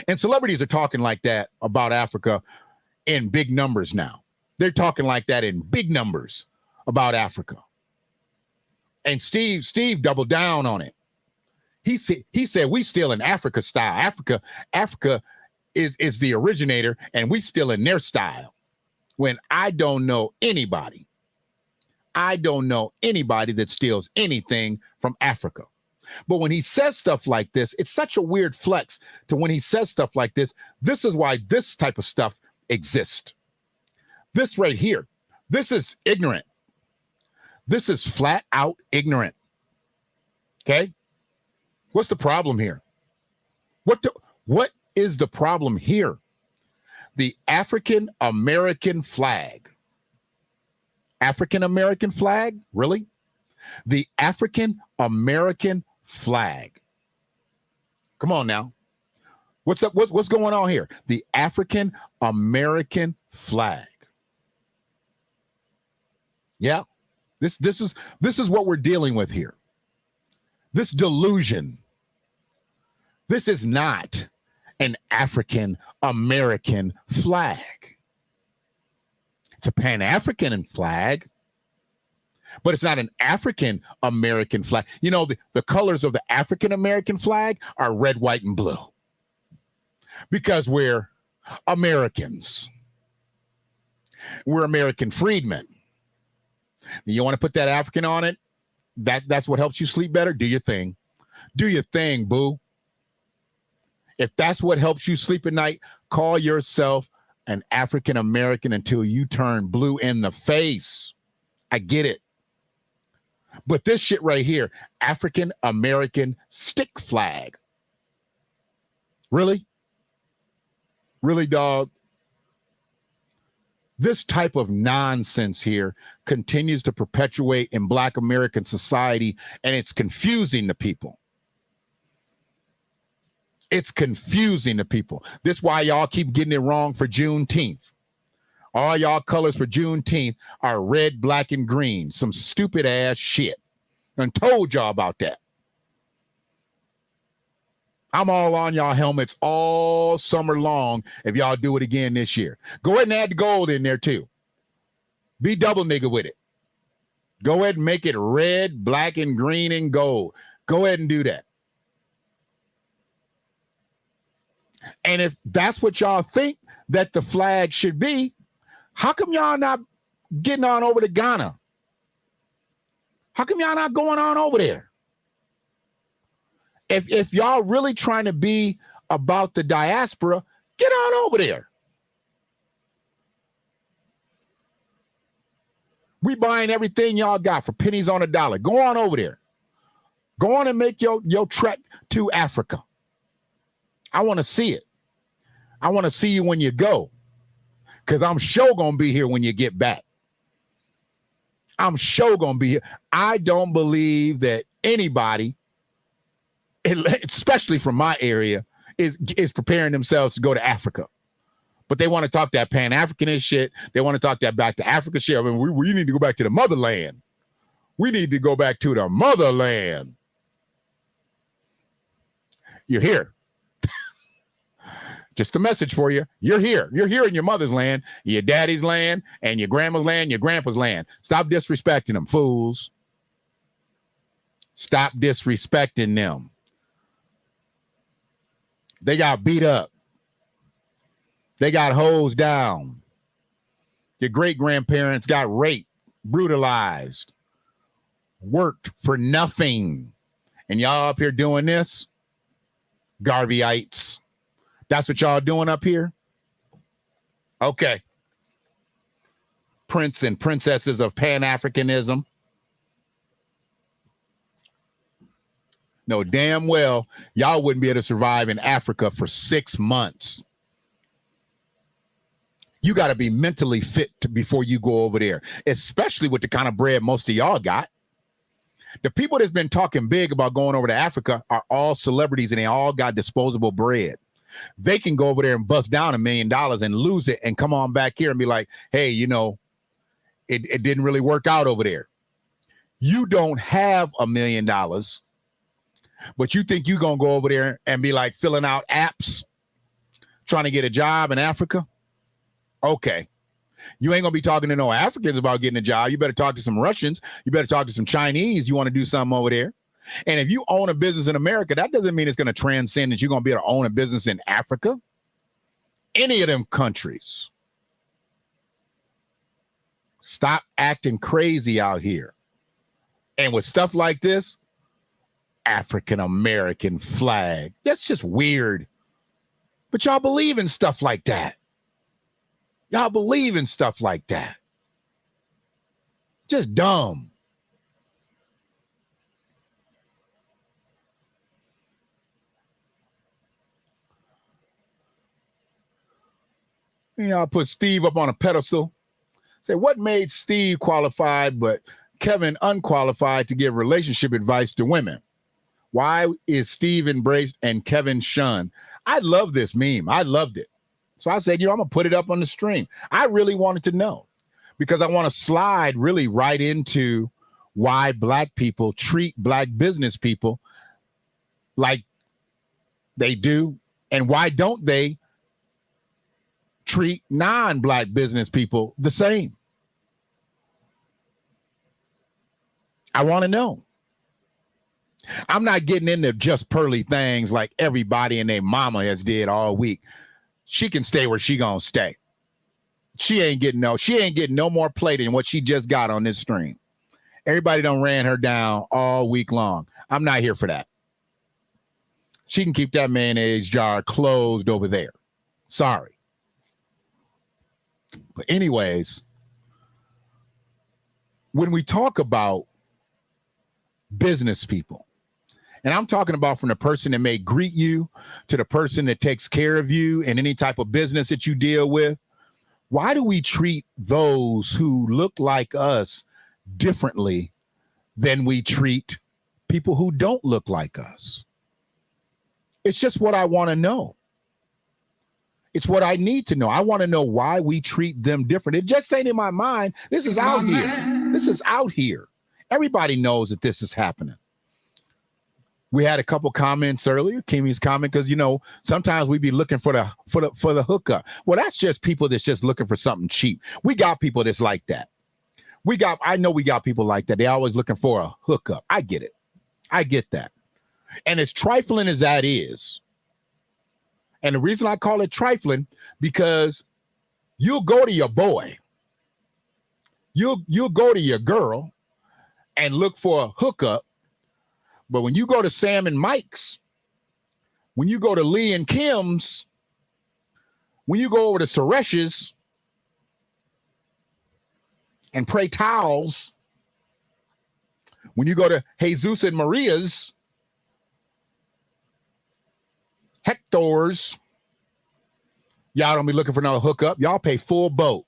And celebrities are talking like that about Africa in big numbers now. They're talking like that in big numbers about Africa. And Steve doubled down on it. He said we still in Africa style. Africa is the originator, and we still in their style. When I don't know anybody that steals anything from Africa. But when he says stuff like this, it's such a weird flex to when he says stuff like this. This is why this type of stuff exists. This right here, this is ignorant. This is flat out ignorant. Okay? What's the problem here? What is the problem here? The African American flag. African American flag? Really? The African American flag. Come on now. What's up? What's going on here? The African American flag. Yeah. This is what we're dealing with here. This delusion. This is not an African American flag. It's a Pan-African flag, but it's not an African American flag. You know, the colors of the African American flag are red, white, and blue because we're Americans. We're American freedmen. You want to put that African on it? That's what helps you sleep better? Do your thing. Do your thing, boo. If that's what helps you sleep at night, call yourself an African American until you turn blue in the face. I get it. But this shit right here, African American stick flag. Really? Really, dog? This type of nonsense here continues to perpetuate in Black American society, and it's confusing to people. It's confusing to people. This is why y'all keep getting it wrong for Juneteenth. All y'all colors for Juneteenth are red, black, and green. Some stupid ass shit. I told y'all about that. I'm all on y'all helmets all summer long if y'all do it again this year. Go ahead and add the gold in there too. Be double nigga with it. Go ahead and make it red, black, and green, and gold. Go ahead and do that. And if that's what y'all think that the flag should be, how come y'all not getting on over to Ghana? How come y'all not going on over there? If y'all really trying to be about the diaspora, get on over there. We buying everything y'all got for pennies on a dollar. Go on over there. Go on and make your trek to Africa. I want to see it. I want to see you when you go, because I'm sure going to be here when you get back. I'm sure going to be here. I don't believe that anybody, especially from my area, is preparing themselves to go to Africa. But they want to talk that Pan-Africanist shit. They want to talk that back to Africa shit. I mean, we need to go back to the motherland. We need to go back to the motherland. You're here. Just a message for you. You're here. You're here in your mother's land, your daddy's land, and your grandma's land, your grandpa's land. Stop disrespecting them, fools. Stop disrespecting them. They got beat up. They got hosed down. Your great-grandparents got raped, brutalized, worked for nothing. And y'all up here doing this? Garveyites. That's what y'all doing up here? Okay. Prince and princesses of Pan-Africanism. No, damn well, y'all wouldn't be able to survive in Africa for 6 months. You got to be mentally fit before you go over there, especially with the kind of bread most of y'all got. The people that's been talking big about going over to Africa are all celebrities, and they all got disposable bread. They can go over there and bust down $1 million and lose it and come on back here and be like, hey, you know, it didn't really work out over there. You don't have $1 million, but you think you're going to go over there and be like filling out apps, trying to get a job in Africa? Okay. You ain't going to be talking to no Africans about getting a job. You better talk to some Russians. You better talk to some Chinese. You want to do something over there. And if you own a business in America, that doesn't mean it's going to transcend that you're going to be able to own a business in Africa. Any of them countries. Stop acting crazy out here. And with stuff like this, African-American flag, that's just weird. But y'all believe in stuff like that. Y'all believe in stuff like that. Just dumb. Y'all put Steve up on a pedestal. Say, what made Steve qualified but Kevin unqualified to give relationship advice to women? Why is Steve embraced and Kevin shunned? I love this meme. I loved it. So I said, you know, I'm going to put it up on the stream. I really wanted to know because I want to slide really right into why black people treat black business people like they do, and why don't they treat non-black business people the same? I want to know. I'm not getting into just pearly things like everybody and their mama has did all week. She can stay where she gonna stay. She ain't getting no more play than what she just got on this stream. Everybody done ran her down all week long. I'm not here for that. She can keep that mayonnaise jar closed over there. Sorry. But anyways, when we talk about business people, and I'm talking about from the person that may greet you to the person that takes care of you in any type of business that you deal with, why do we treat those who look like us differently than we treat people who don't look like us? It's just what I want to know. It's what I need to know. I want to know why we treat them different. It just ain't in my mind. This is out here. This is out here. Everybody knows that this is happening. We had a couple comments earlier, Kimmy's comment, because, you know, sometimes we be looking for the hookup. Well, that's just people that's just looking for something cheap. We got people that's like that. I know we got people like that. They always looking for a hookup. I get it. I get that. And as trifling as that is, and the reason I call it trifling, because you'll go to your boy, you'll go to your girl and look for a hookup. But when you go to Sam and Mike's, when you go to Lee and Kim's, when you go over to Suresh's and Pray Towels, when you go to Jesus and Maria's, Hector's, y'all don't be looking for no hookup. Y'all pay full boat.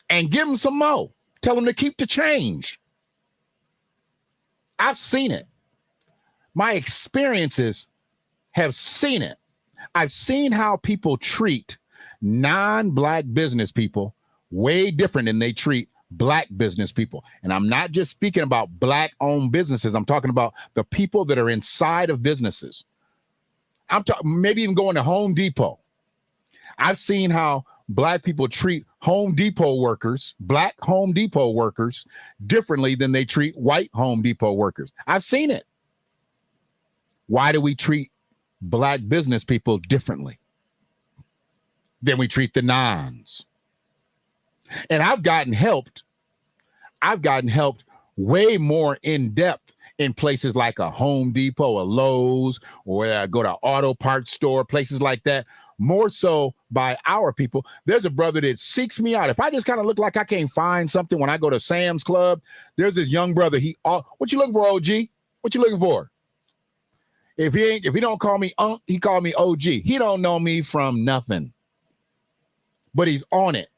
And give them some more. Tell them to keep the change. I've seen it. My experiences have seen it. I've seen how people treat non-black business people way different than they treat black business people. And I'm not just speaking about black-owned businesses. I'm talking about the people that are inside of businesses. I'm talking maybe even going to Home Depot. I've seen how black people treat Home Depot workers, black Home Depot workers, differently than they treat white Home Depot workers. I've seen it. Why do we treat black business people differently than we treat the nons? And I've gotten helped way more in depth in places like a Home Depot, a Lowe's, or I go to an auto parts store, places like that, more so by our people. There's a brother that seeks me out. If I just kind of look like I can't find something when I go to Sam's Club, there's this young brother. What you looking for, OG? What you looking for? If he don't call me he called me OG. He don't know me from nothing, but he's on it.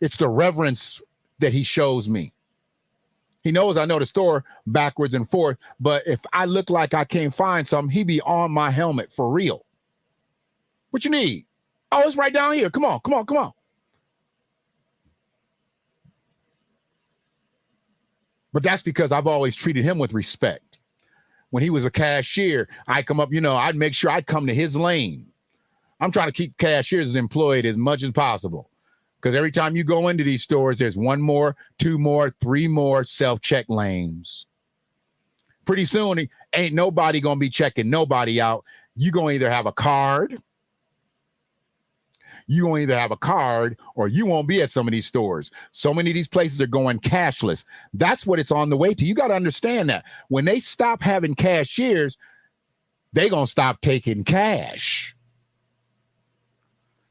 It's the reverence that he shows me. He knows I know the store backwards and forth, but if I look like I can't find something, he be on my helmet for real. What you need? Oh, it's right down here. Come on, come on, come on. But that's because I've always treated him with respect. When he was a cashier, I'd come up, I'd make sure I'd come to his lane. I'm trying to keep cashiers employed as much as possible. Because every time you go into these stores, there's 1 more, 2 more, 3 more self-check lanes. Pretty soon, ain't nobody going to be checking nobody out. You're going to either have a card. Or you won't be at some of these stores. So many of these places are going cashless. That's what it's on the way to. You got to understand that. When they stop having cashiers, they're going to stop taking cash.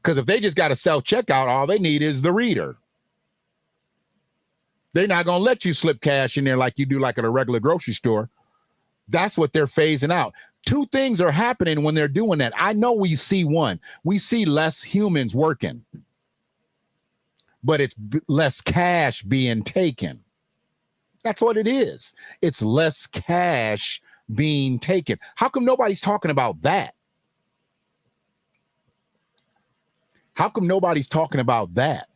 Because if they just got a self-checkout, all they need is the reader. They're not going to let you slip cash in there like you do like at a regular grocery store. That's what they're phasing out. 2 things are happening when they're doing that. I know we see one. We see less humans working, but it's less cash being taken. That's what it is. It's less cash being taken. How come nobody's talking about that? How come nobody's talking about that?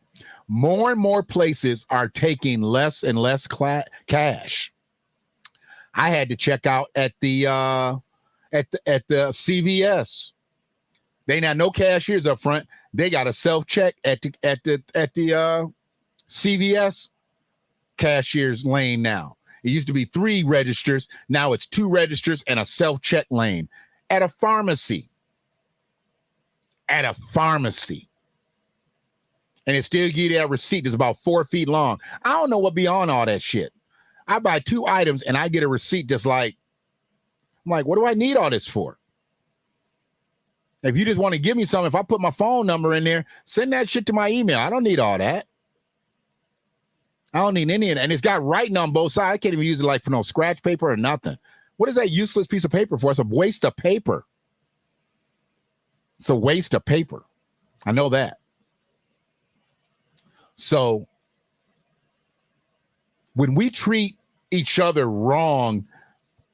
More and more places are taking less and less cash. I had to check out at the CVS. They not no cashiers up front. They got a self-check at the CVS cashier's lane now. It used to be 3 registers. Now it's 2 registers and a self-check lane at a pharmacy. And it still give you that receipt. It's about 4 feet long. I don't know what beyond all that shit. I buy 2 items and I get a receipt just like, I'm like, what do I need all this for? If you just want to give me something, if I put my phone number in there, send that shit to my email. I don't need all that. I don't need any of that. And it's got writing on both sides. I can't even use it like for no scratch paper or nothing. What is that useless piece of paper for? It's a waste of paper. It's a waste of paper. I know that. So when we treat each other wrong,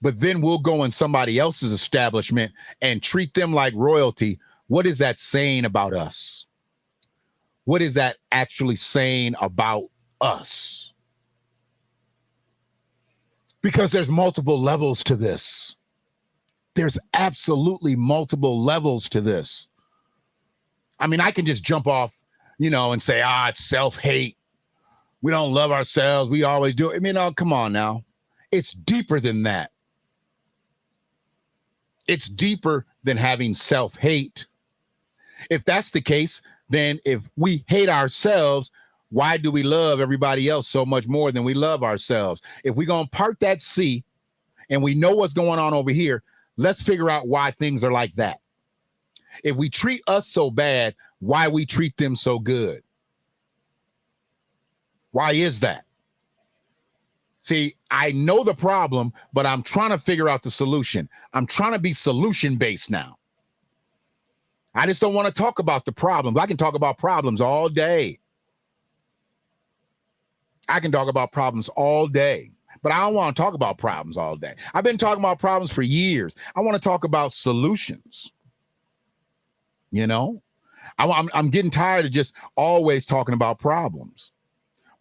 but then we'll go in somebody else's establishment and treat them like royalty, what is that saying about us? What is that actually saying about us? Because there's multiple levels to this. There's absolutely multiple levels to this. I mean, I can just jump off, and say, it's self-hate. We don't love ourselves. We always do. I mean, come on now. It's deeper than that. It's deeper than having self-hate. If that's the case, then if we hate ourselves, why do we love everybody else so much more than we love ourselves? If we're going to part that sea and we know what's going on over here, let's figure out why things are like that. If we treat us so bad, why we treat them so good? Why is that? See, I know the problem, but I'm trying to figure out the solution. I'm trying to be solution-based now. I just don't want to talk about the problems. I can talk about problems all day. But I don't want to talk about problems all day. I've been talking about problems for years. I want to talk about solutions. I'm getting tired of just always talking about problems.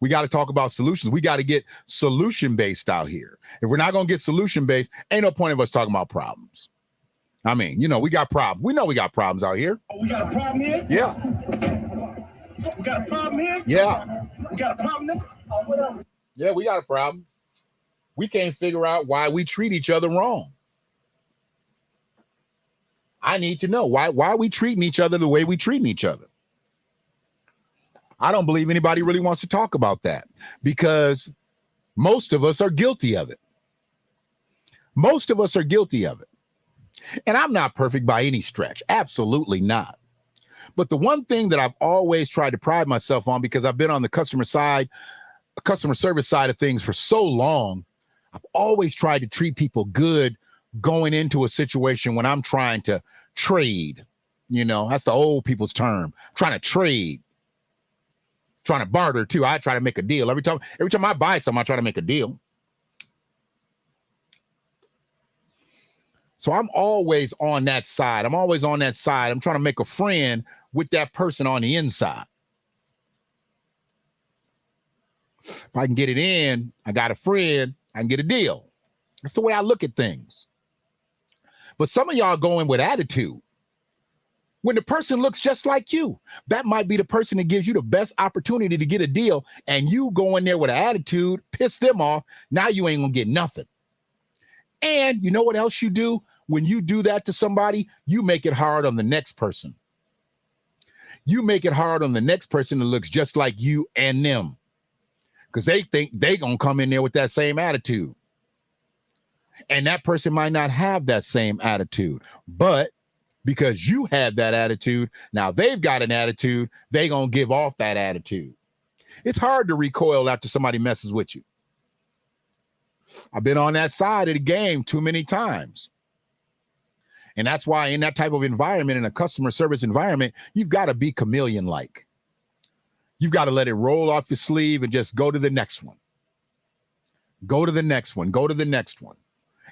We got to talk about solutions. We got to get solution-based out here. If we're not going to get solution-based, ain't no point of us talking about problems. I mean, we got problems. We know we got problems out here. Oh, we got a problem here? Yeah. We got a problem here? Yeah. We got a problem there? Yeah, we got a problem. We can't figure out why we treat each other wrong. I need to know why are we treating each other the way we treating each other? I don't believe anybody really wants to talk about that because most of us are guilty of it. Most of us are guilty of it. And I'm not perfect by any stretch. Absolutely not. But the one thing that I've always tried to pride myself on, because I've been on the customer service side of things for so long, I've always tried to treat people good going into a situation when I'm trying to trade. That's the old people's term. I'm trying to trade. Trying to barter too. I try to make a deal. Every time I buy something, I try to make a deal. So I'm always on that side. I'm always on that side. I'm trying to make a friend with that person on the inside. If I can get it in, I got a friend, I can get a deal. That's the way I look at things. But some of y'all go in with attitude. When the person looks just like you, that might be the person that gives you the best opportunity to get a deal, and you go in there with an attitude, piss them off. Now you ain't gonna get nothing. And you know what else you do? When you do that to somebody, you make it hard on the next person. You make it hard on the next person that looks just like you and them, because they think they gonna come in there with that same attitude. And that person might not have that same attitude, but because you have that attitude, now they've got an attitude, they gonna give off that attitude. It's hard to recoil after somebody messes with you. I've been on that side of the game too many times. And that's why in that type of environment, in a customer service environment, you've got to be chameleon-like. You've got to let it roll off your sleeve and just go to the next one. Go to the next one. Go to the next one.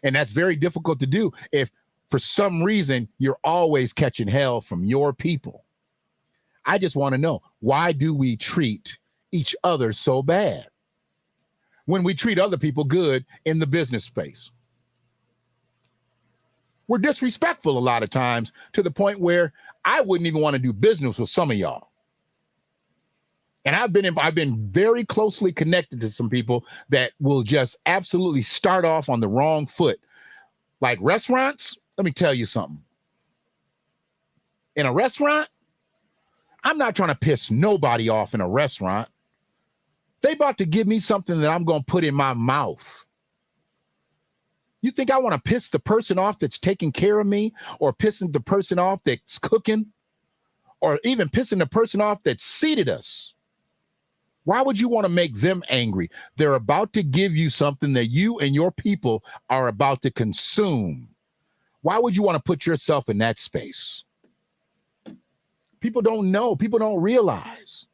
And that's very difficult to do if for some reason you're always catching hell from your people. I just want to know, why do we treat each other so bad when we treat other people good in the business space? We're disrespectful a lot of times, to the point where I wouldn't even want to do business with some of y'all. And I've been very closely connected to some people that will just absolutely start off on the wrong foot. Like restaurants, let me tell you something. In a restaurant, I'm not trying to piss nobody off in a restaurant. They about to give me something that I'm going to put in my mouth. You think I want to piss the person off that's taking care of me, or pissing the person off that's cooking, or even pissing the person off that seated us? Why would you want to make them angry? They're about to give you something that you and your people are about to consume. Why would you want to put yourself in that space? People don't know. People don't realize.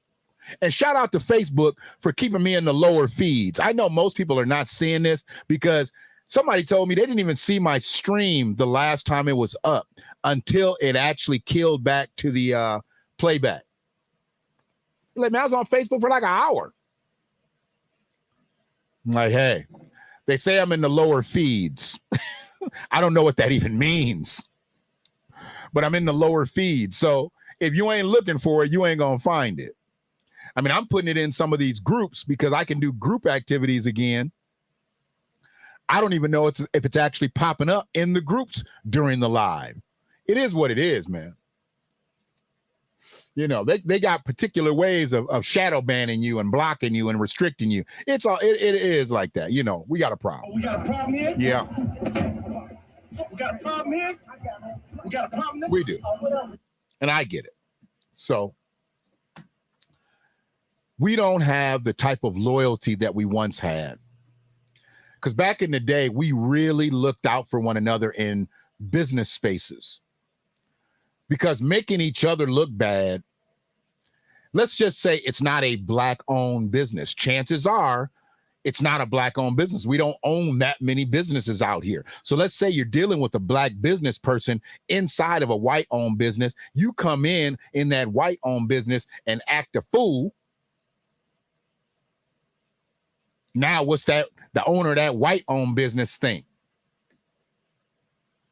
And shout out to Facebook for keeping me in the lower feeds. I know most people are not seeing this because somebody told me they didn't even see my stream the last time it was up until it actually killed back to the playback. Like, man, I was on Facebook for like an hour. I'm like, hey, they say I'm in the lower feeds. I don't know what that even means, but I'm in the lower feed. So if you ain't looking for it, you ain't going to find it. I mean, I'm putting it in some of these groups because I can do group activities again. I don't even know if it's actually popping up in the groups during the live. It is what it is, man. You know, they got particular ways of shadow banning you and blocking you and restricting you. It is like that. You know, we got a problem. Oh, we got a problem here? Yeah. We got a problem here? We got a problem there? We do. And I get it. So we don't have the type of loyalty that we once had. Because back in the day, we really looked out for one another in business spaces. Because making each other look bad, let's just say it's not a Black-owned business. Chances are it's not a Black-owned business. We don't own that many businesses out here. So let's say you're dealing with a Black business person inside of a white-owned business. You come in that white-owned business and act a fool. Now, what's that? The owner of that white-owned business think?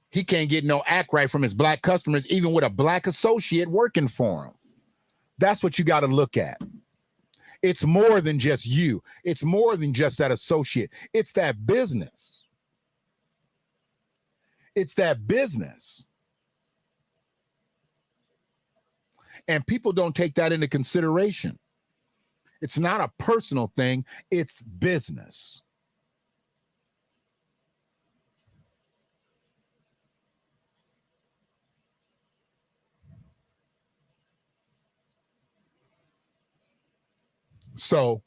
He can't get no act right from his Black customers, even with a Black associate working for him. That's what you got to look at. It's more than just you. It's more than just that associate. It's that business. It's that business. And people don't take that into consideration. It's not a personal thing. It's business. So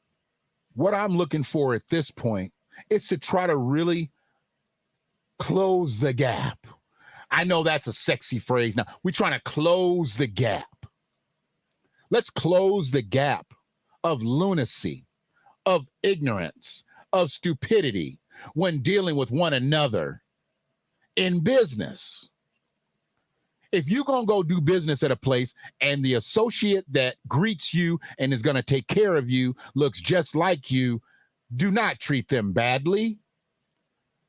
what I'm looking for at this point is to try to really close the gap. I know that's a sexy phrase. Now, we're trying to close the gap. Let's close the gap of lunacy, of ignorance, of stupidity when dealing with one another in business. If you're going to go do business at a place and the associate that greets you and is going to take care of you looks just like you, do not treat them badly.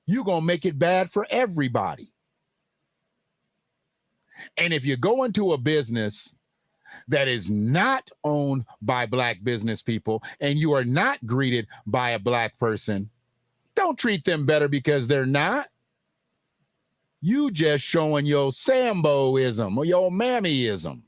You're going to make it bad for everybody. And if you go into a business that is not owned by Black business people and you are not greeted by a Black person, don't treat them better because they're not. You just showing your Samboism or your Mammyism.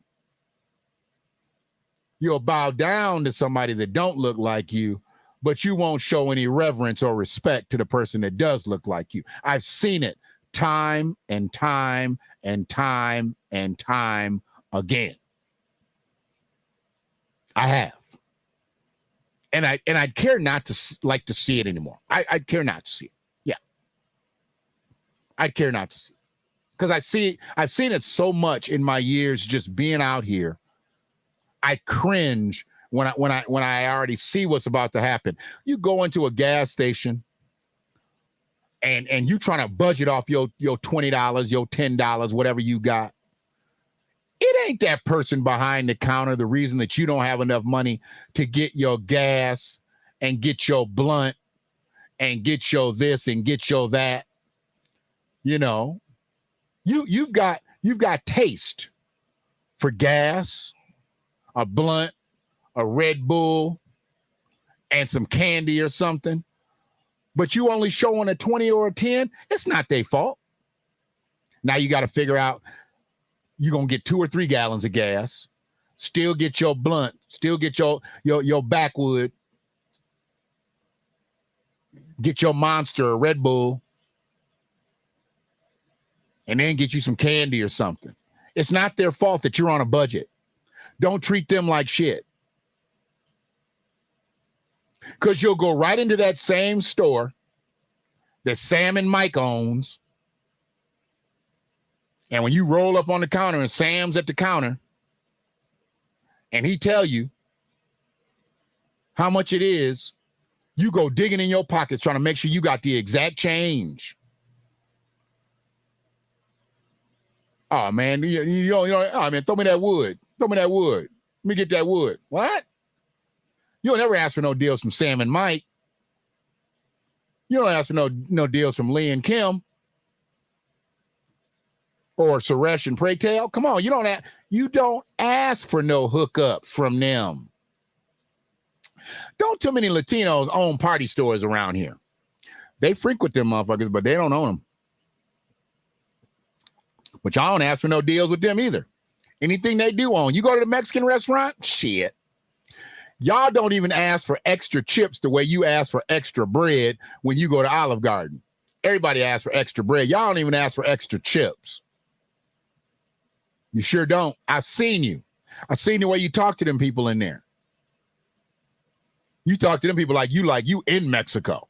You'll bow down to somebody that don't look like you, but you won't show any reverence or respect to the person that does look like you. I've seen it time and time and time and time again. I have. And I'd care not to like to see it anymore. I'd care not to see it. Yeah. I'd care not to see it. Because I've seen it so much in my years just being out here. I cringe when I already see what's about to happen. You go into a gas station and you trying to budget off your $20, your $10, whatever you got. It ain't that person behind the counter the reason that you don't have enough money to get your gas and get your blunt and get your this and get your that. You know, you've got taste for gas, a blunt, a Red Bull, and some candy or something, but you only showing a 20 or a 10, it's not their fault. Now you got to figure out you're going to get 2 or 3 gallons of gas, still get your blunt, still get your backwood, get your Monster or Red Bull, and then get you some candy or something. It's not their fault that you're on a budget. Don't treat them like shit. Because you'll go right into that same store that Sam and Mike owns. And when you roll up on the counter and Sam's at the counter and he tell you how much it is, you go digging in your pockets trying to make sure you got the exact change. Oh, man, you know, oh, man, throw me that wood. Throw me that wood. Let me get that wood. What? You don't ever ask for no deals from Sam and Mike. You don't ask for no deals from Lee and Kim or Suresh and Praytail. Come on, you don't ask for no hookups from them. Don't too many Latinos own party stores around here. They frequent them motherfuckers, but they don't own them. But y'all don't ask for no deals with them either. Anything they do own. You go to the Mexican restaurant, shit. Y'all don't even ask for extra chips the way you ask for extra bread when you go to Olive Garden. Everybody asks for extra bread. Y'all don't even ask for extra chips. You sure don't. I've seen you. I've seen the way you talk to them people in there. You talk to them people like you in Mexico.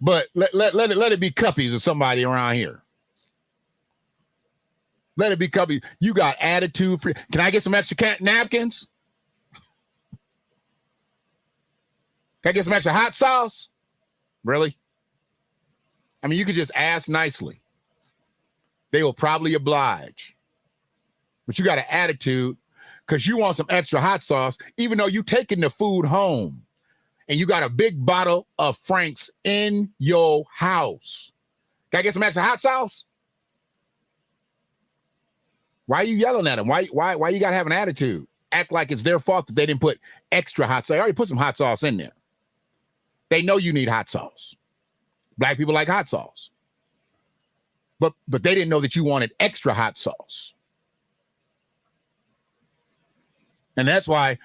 But let it be Cuppies or somebody around here. Let it be Cuppies. You got attitude. Can I get some extra napkins? Can I get some extra hot sauce? Really? I mean, you could just ask nicely. They will probably oblige. But you got an attitude because you want some extra hot sauce, even though you taking the food home and you got a big bottle of Frank's in your house. Can I get some extra hot sauce? Why are you yelling at them? Why you got to have an attitude? Act like it's their fault that they didn't put extra hot sauce. They already put some hot sauce in there. They know you need hot sauce. Black people like hot sauce. But they didn't know that you wanted extra hot sauce. And that's why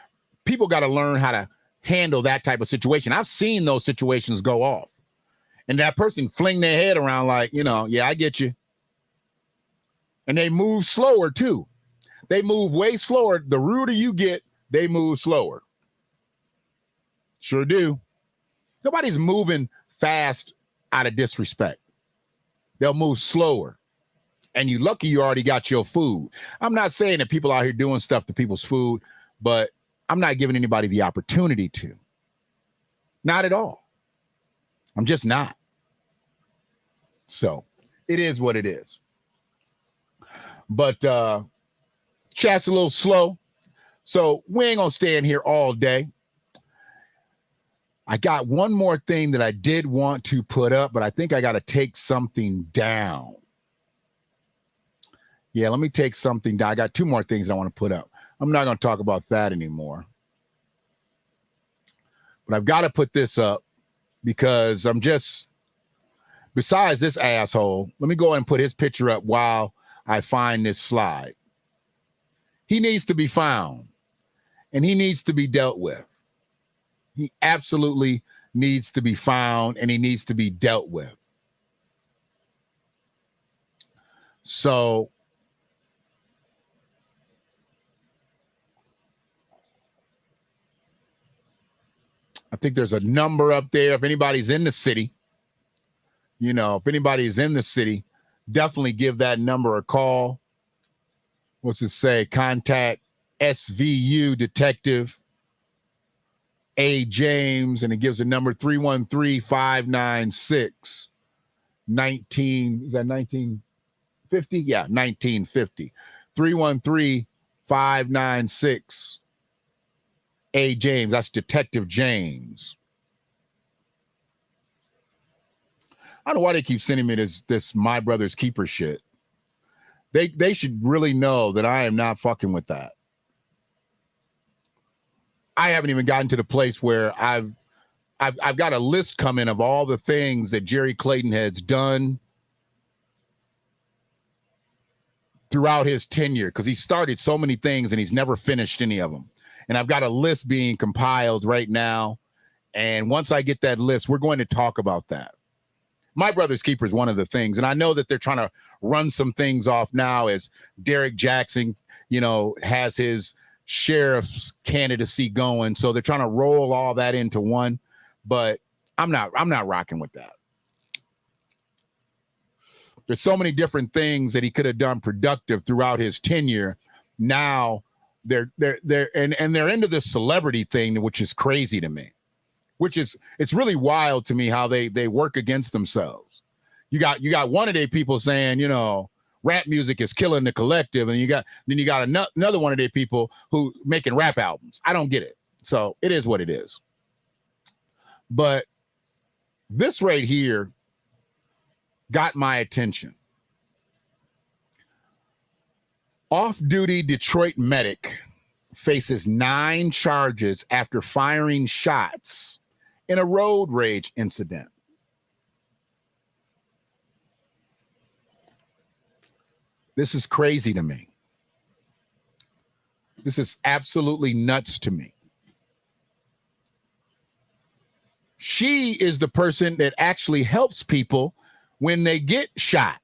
people got to learn how to handle that type of situation. I've seen those situations go off. And that person fling their head around like, yeah, I get you. And they move slower too. They move way slower. The ruder you get, they move slower. Sure do. Nobody's moving fast out of disrespect. They'll move slower. And you lucky you already got your food. I'm not saying that people out here doing stuff to people's food, but I'm not giving anybody the opportunity to. Not at all. I'm just not. So it is what it is. But chat's a little slow. So we ain't gonna stay in here all day. I got one more thing that I did want to put up, but I think I got to take something down. Yeah, let me take something down. I got two more things I want to put up. I'm not going to talk about that anymore. But I've got to put this up because I'm just, besides this asshole, let me go ahead and put his picture up while I find this slide. He needs to be found and he needs to be dealt with. He absolutely needs to be found and he needs to be dealt with. So I think there's a number up there. If anybody's in the city, if anybody is in the city, definitely give that number a call. What's it say? Contact SVU Detective A. James, and it gives a number 313-596-19. Is that 1950? Yeah, 1950. 313-596 A. James. That's Detective James. I don't know why they keep sending me this My Brother's Keeper shit. They should really know that I am not fucking with that. I haven't even gotten to the place where I've got a list coming of all the things that Jerry Clayton has done throughout his tenure, because he started so many things and he's never finished any of them. And I've got a list being compiled right now. And once I get that list, we're going to talk about that. My Brother's Keeper is one of the things. And I know that they're trying to run some things off now as Derek Jackson, has his sheriff's candidacy going, so they're trying to roll all that into one, but I'm not rocking with that. There's so many different things that he could have done productive throughout his tenure. Now they're into this celebrity thing, which is crazy to me, it's really wild to me how they work against themselves. You got one of their people saying, rap music is killing the collective, and you got another one of their people who making rap albums. I don't get it. So it is what it is. But this right here got my attention. Off-duty Detroit medic faces 9 charges after firing shots in a road rage incident. This is crazy to me. This is absolutely nuts to me. She is the person that actually helps people when they get shot.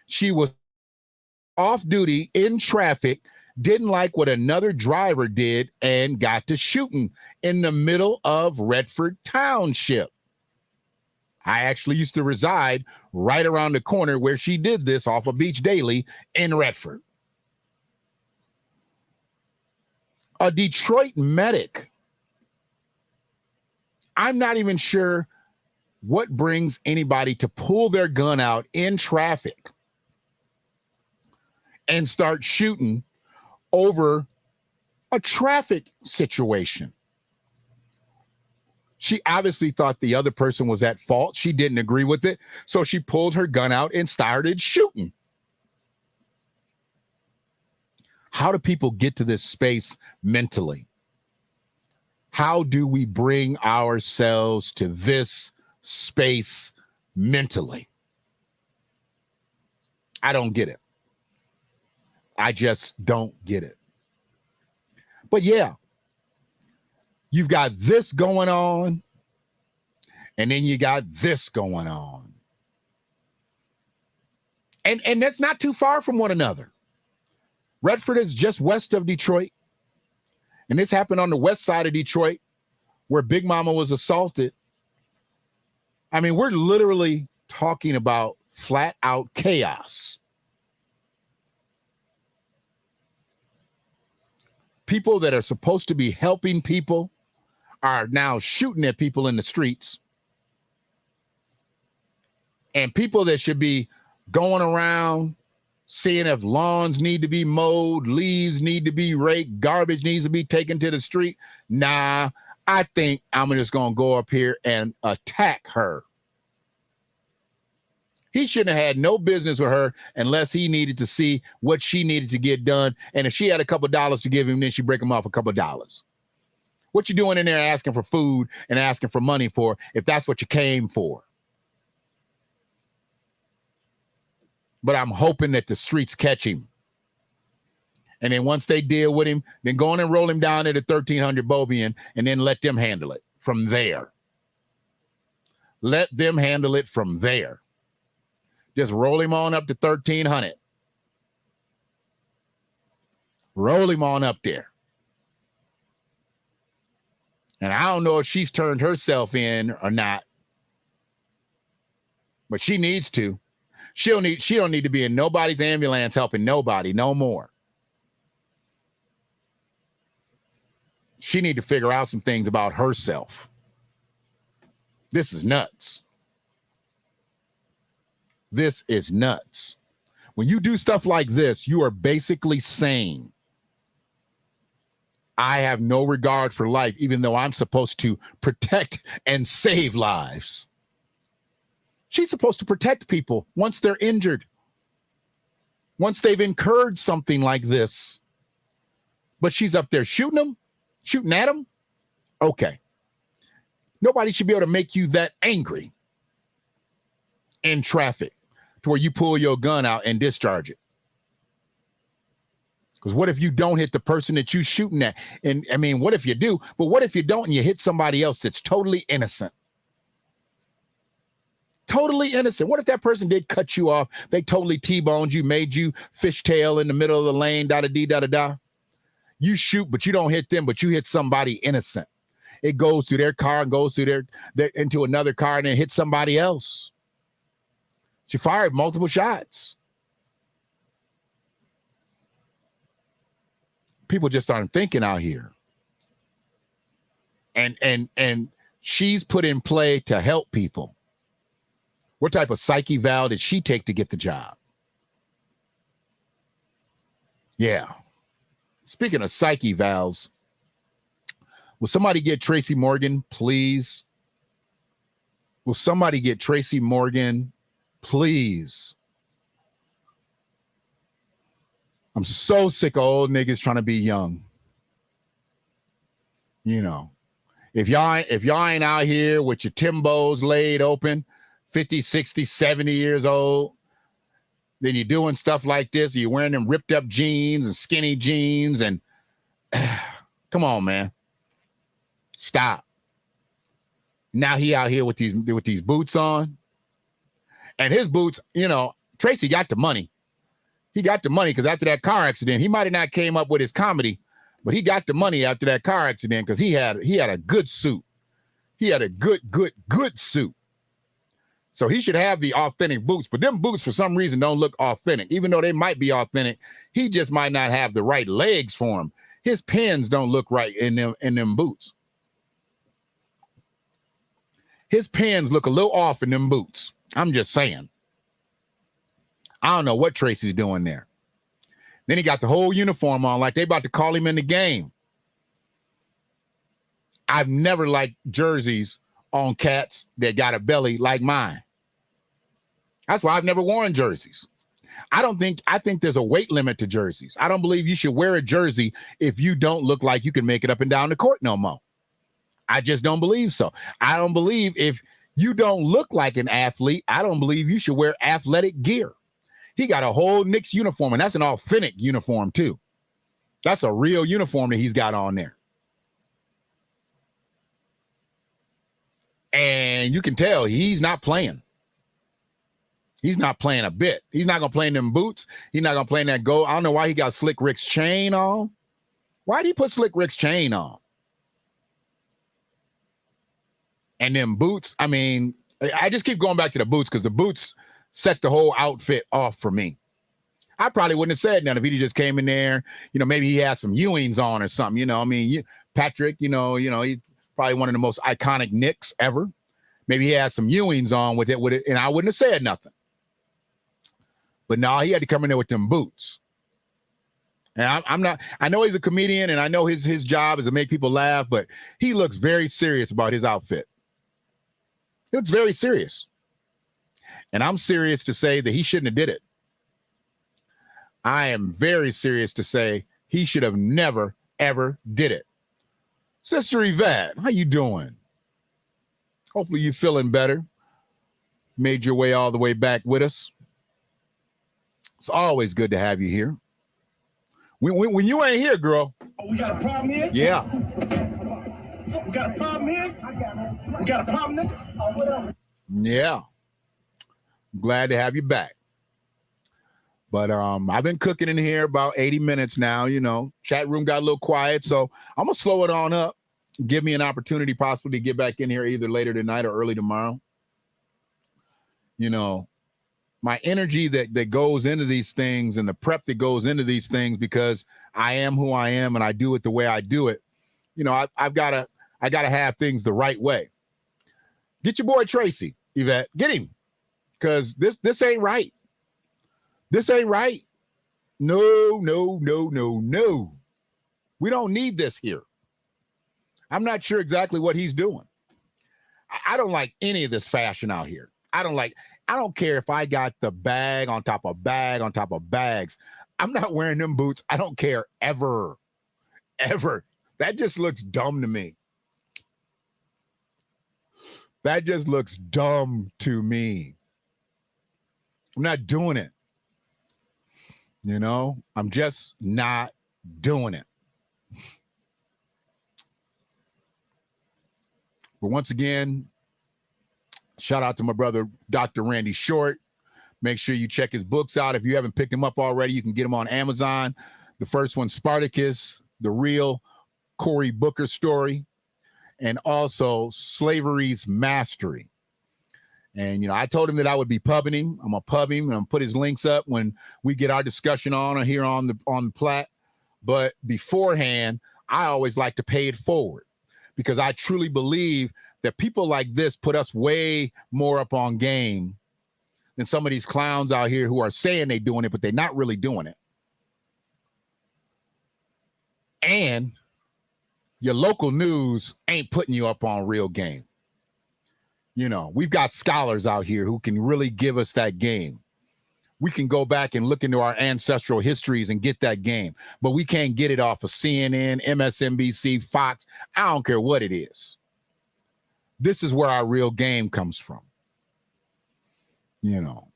She was off duty in traffic, didn't like what another driver did, and got to shooting in the middle of Redford Township. I actually used to reside right around the corner where she did this off of Beach Daily in Redford. A Detroit medic. I'm not even sure what brings anybody to pull their gun out in traffic and start shooting over a traffic situation. She obviously thought the other person was at fault. She didn't agree with it. So she pulled her gun out and started shooting. How do people get to this space mentally? How do we bring ourselves to this space mentally? I don't get it. I just don't get it. But yeah, you've got this going on, and then you got this going on. And that's not too far from one another. Redford is just west of Detroit. And this happened on the west side of Detroit, where Big Mama was assaulted. I mean, we're literally talking about flat out chaos. People that are supposed to be helping people are now shooting at people in the streets. And people that should be going around seeing if lawns need to be mowed, leaves need to be raked, garbage needs to be taken to the street. Nah, I think I'm just going to go up here and attack her. He shouldn't have had no business with her unless he needed to see what she needed to get done. And if she had a couple dollars to give him, then she break him off a couple dollars. What you doing in there asking for food and asking for money for if that's what you came for? But I'm hoping that the streets catch him. And then once they deal with him, then go on and roll him down at the 1300 Bobian and then let them handle it from there. Let them handle it from there. Just roll him on up to 1300. Roll him on up there. And I don't know if she's turned herself in or not, but she needs to. She don't need to be in nobody's ambulance helping nobody no more. She need to figure out some things about herself. This is nuts. This is nuts. When you do stuff like this, you are basically saying, I have no regard for life, even though I'm supposed to protect and save lives. She's supposed to protect people once they're injured, once they've incurred something like this. But she's up there shooting at them. Okay. Nobody should be able to make you that angry in traffic to where you pull your gun out and discharge it. Because what if you don't hit the person that you're shooting at? And I mean, what if you do? But what if you don't and you hit somebody else that's totally innocent? Totally innocent. What if that person did cut you off? They totally T-boned you, made you fishtail in the middle of the lane, da-da-dee-da-da-da. You shoot, but you don't hit them, but you hit somebody innocent. It goes through their car and goes through their into another car and then hits somebody else. She fired multiple shots. People just aren't thinking out here. And she's put in play to help people. What type of psyche valve did she take to get the job? Yeah. Speaking of psyche valves, will somebody get Tracy Morgan, please? Will somebody get Tracy Morgan, please? I'm so sick of old niggas trying to be young. You know, if y'all ain't out here with your Timbos laid open, 50, 60, 70 years old, then you're doing stuff like this. You're wearing them ripped up jeans and skinny jeans and come on, man. Stop. Now he out here with these boots on. And his boots, you know, Tracy got the money. He got the money because after that car accident, he might have not came up with his comedy, but he got the money after that car accident because he had a good suit. He had a good suit. So he should have the authentic boots, but them boots for some reason don't look authentic. Even though they might be authentic, he just might not have the right legs for him. His pins don't look right in them boots. His pins look a little off in them boots. I'm just saying. I don't know what Tracy's doing there. Then he got the whole uniform on like they about to call him in the game. I've never liked jerseys on cats that got a belly like mine. That's why I've never worn jerseys. I think there's a weight limit to jerseys. I don't believe you should wear a jersey if you don't look like you can make it up and down the court no more. I just don't believe so. I don't believe if you don't look like an athlete, I don't believe you should wear athletic gear. He got a whole Knicks uniform, and that's an authentic uniform too. That's a real uniform that he's got on there. And you can tell he's not playing. He's not playing a bit. He's not going to play in them boots. He's not going to play in that gold. I don't know why he got Slick Rick's chain on. Why did he put Slick Rick's chain on? And them boots, I mean, I just keep going back to the boots because the boots set the whole outfit off for me. I probably wouldn't have said nothing if he just came in there. You know, maybe he had some Ewings on or something. You know, I mean, Patrick, you know, he's probably one of the most iconic Knicks ever. Maybe he had some Ewings on with it, and I wouldn't have said nothing. But no, he had to come in there with them boots. And I'm not, I know he's a comedian and I know his job is to make people laugh, but he looks very serious about his outfit. He looks very serious. And I'm serious to say that he shouldn't have did it. I am very serious to say he should have never, ever did it. Sister Yvette, how you doing? Hopefully you're feeling better. Made your way all the way back with us. It's always good to have you here. When you ain't here, girl. Oh, we got a problem here? Yeah. We got a problem here? We got a problem there? Yeah. I'm glad to have you back. But I've been cooking in here about 80 minutes now, you know. Chat room got a little quiet, so I'm going to slow it on up. Give me an opportunity possibly to get back in here either later tonight or early tomorrow. You know, my energy that goes into these things and the prep that goes into these things, because I am who I am and I do it the way I do it. You know, I gotta have things the right way. Get your boy Tracy, Yvette, get him, because this ain't right. This ain't right. No. We don't need this here. I'm not sure exactly what he's doing. I don't like any of this fashion out here. I don't care if I got the bag on top of bag on top of bags. I'm not wearing them boots. I don't care ever. That just looks dumb to me. That just looks dumb to me. I'm not doing it. You know, I'm just not doing it. But once again, shout out to my brother, Dr. Randy Short. Make sure you check his books out. If you haven't picked them up already, you can get them on Amazon. The first one, Spartacus, the real Cory Booker story, and also Slavery's Mastery. And, you know, I told him that I would be pubbing him. I'm going to pub him and I'm going to put his links up when we get our discussion on or here on the plat. But beforehand, I always like to pay it forward, because I truly believe that people like this put us way more up on game than some of these clowns out here who are saying they're doing it, but they're not really doing it. And your local news ain't putting you up on real game. You know, we've got scholars out here who can really give us that game. We can go back and look into our ancestral histories and get that game, but we can't get it off of CNN, MSNBC, Fox. I don't care what it is. This is where our real game comes from. You know,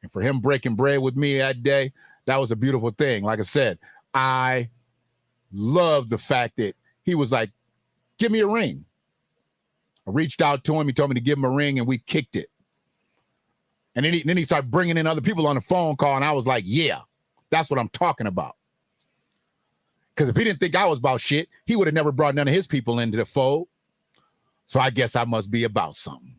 and for him breaking bread with me that day, that was a beautiful thing. Like I said, I love the fact that he was like, give me a ring. I reached out to him. He told me to give him a ring, and we kicked it. And then he started bringing in other people on the phone call, and I was like, yeah, that's what I'm talking about. Because if he didn't think I was about shit, he would have never brought none of his people into the fold. So I guess I must be about something.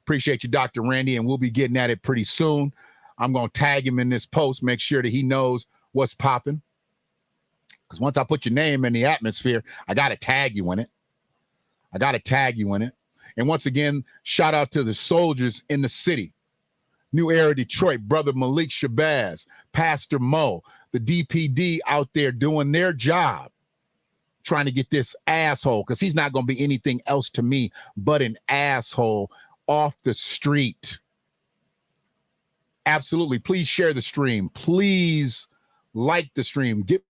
Appreciate you, Dr. Randy, and we'll be getting at it pretty soon. I'm going to tag him in this post, make sure that he knows what's popping. Because once I put your name in the atmosphere, I got to tag you in it. And once again, shout out to the soldiers in the city. New Era Detroit, brother Malik Shabazz, Pastor Mo, the DPD out there doing their job, trying to get this asshole, because he's not going to be anything else to me but an asshole, off the street. Absolutely. Please share the stream. Please like the stream. Get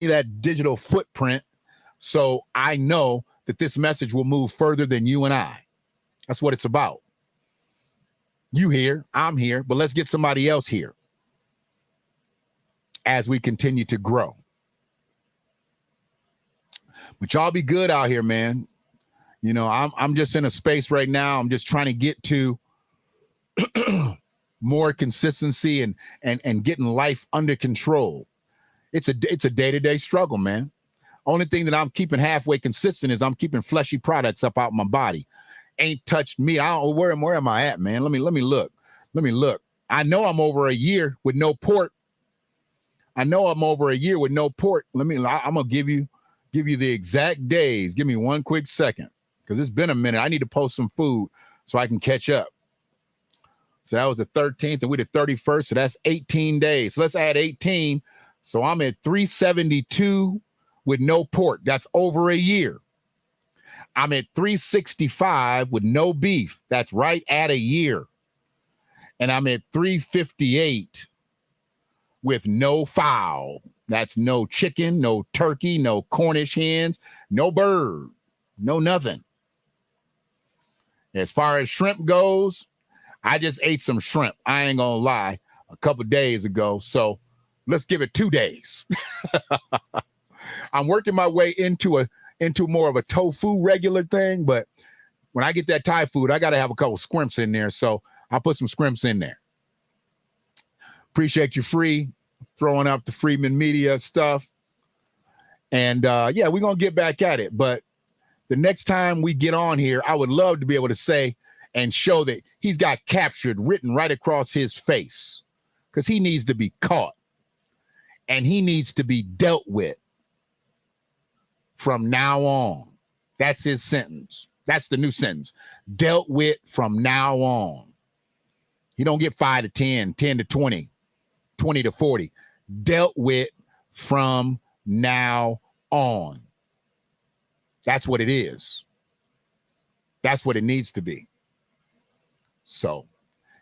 me that digital footprint so I know that this message will move further than you and I. That's what it's about. You here, I'm here, but let's get somebody else here as we continue to grow. But y'all be good out here, man. You know, I'm just in a space right now. I'm just trying to get to more consistency and getting life under control. It's a day-to-day struggle, man. Only thing that I'm keeping halfway consistent is I'm keeping fleshy products up out my body. Ain't touched me. I don't where am I at, man? Let me look. I know I'm over a year with no port. I'm gonna give you the exact days. Give me one quick second. because it's been a minute. I need to post some food so I can catch up. So that was the 13th, and we the 31st, so that's 18 days. So let's add 18. So I'm at 372 with no pork. That's over a year. I'm at 365 with no beef. That's right at a year. And I'm at 358 with no fowl. That's no chicken, no turkey, no Cornish hens, no bird, no nothing. As far as shrimp goes, I just ate some shrimp. I ain't gonna lie, a couple days ago. So let's give it 2 days. I'm working my way into more of a tofu regular thing, but when I get that Thai food, I gotta have a couple scrimps in there. So I'll put some scrimps in there. Appreciate you, Free, throwing up the Freedmen Media stuff. And yeah, we're gonna get back at it. But the next time we get on here, I would love to be able to say and show that he's got captured written right across his face, because he needs to be caught and he needs to be dealt with from now on. That's his sentence. That's the new sentence. Dealt with from now on. He don't get 5 to 10, 10 to 20, 20 to 40. Dealt with from now on. That's what it is. That's what it needs to be. So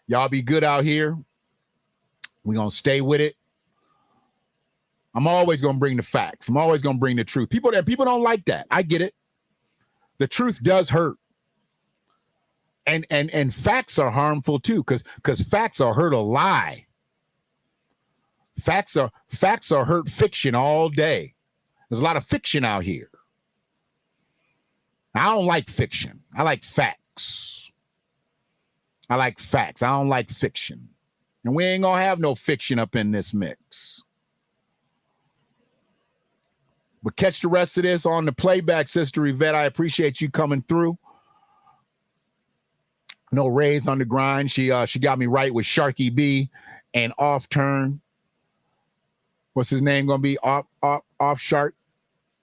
y'all be good out here. We're going to stay with it. I'm always going to bring the facts. I'm always going to bring the truth. People don't like that. I get it. The truth does hurt. And facts are harmful too, because facts are hurt a lie. Facts are hurt fiction all day. There's a lot of fiction out here. I don't like fiction. I like facts. I like facts. I don't like fiction. And we ain't gonna have no fiction up in this mix. But catch the rest of this on the playback, Sister Yvette. I appreciate you coming through. No Ray's on the grind. She got me right with Sharky B and Off Turn. What's his name gonna be? Off Shark.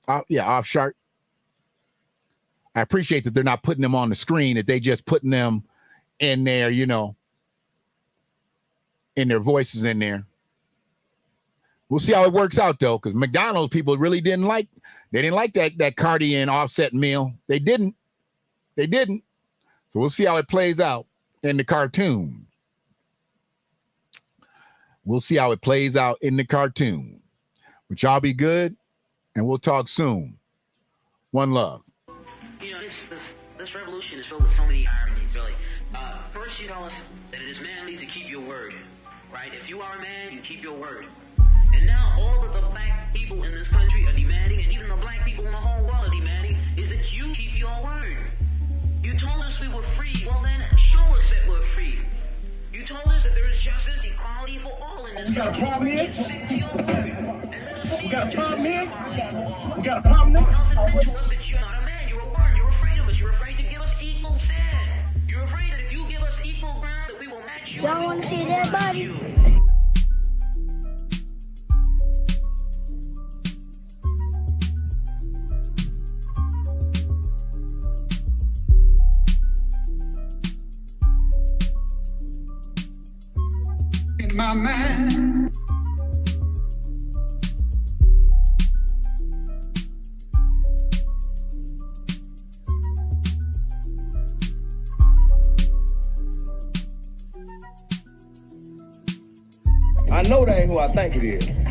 Off Shark. I appreciate that they're not putting them on the screen, that they just putting them in there, you know, in their voices in there. We'll see how it works out though, because McDonald's people really didn't like that Cardi and Offset meal. They didn't. So we'll see how it plays out in the cartoon. We'll see how it plays out in the cartoon. But y'all be good, and we'll talk soon. One love. You know, this revolution is filled with so many ironies, really. First, you tell us that it is manly to keep your word, right? If you are a man, you keep your word. And now all of the black people in this country are demanding, and even the black people in the whole world are demanding, is that you keep your word. You told us we were free. Well, then show us that we're free. You told us that there is justice, equality for all in this country. We got a problem here? We got a problem here? We got a problem Or there? else admit to us that you're not a man, you're a bird, you're afraid of us, you're afraid to give us equal stand. You're afraid that if you give us equal ground, that we will match you. Y'all want to see a dead body? In my mind, I know that ain't who I think it is.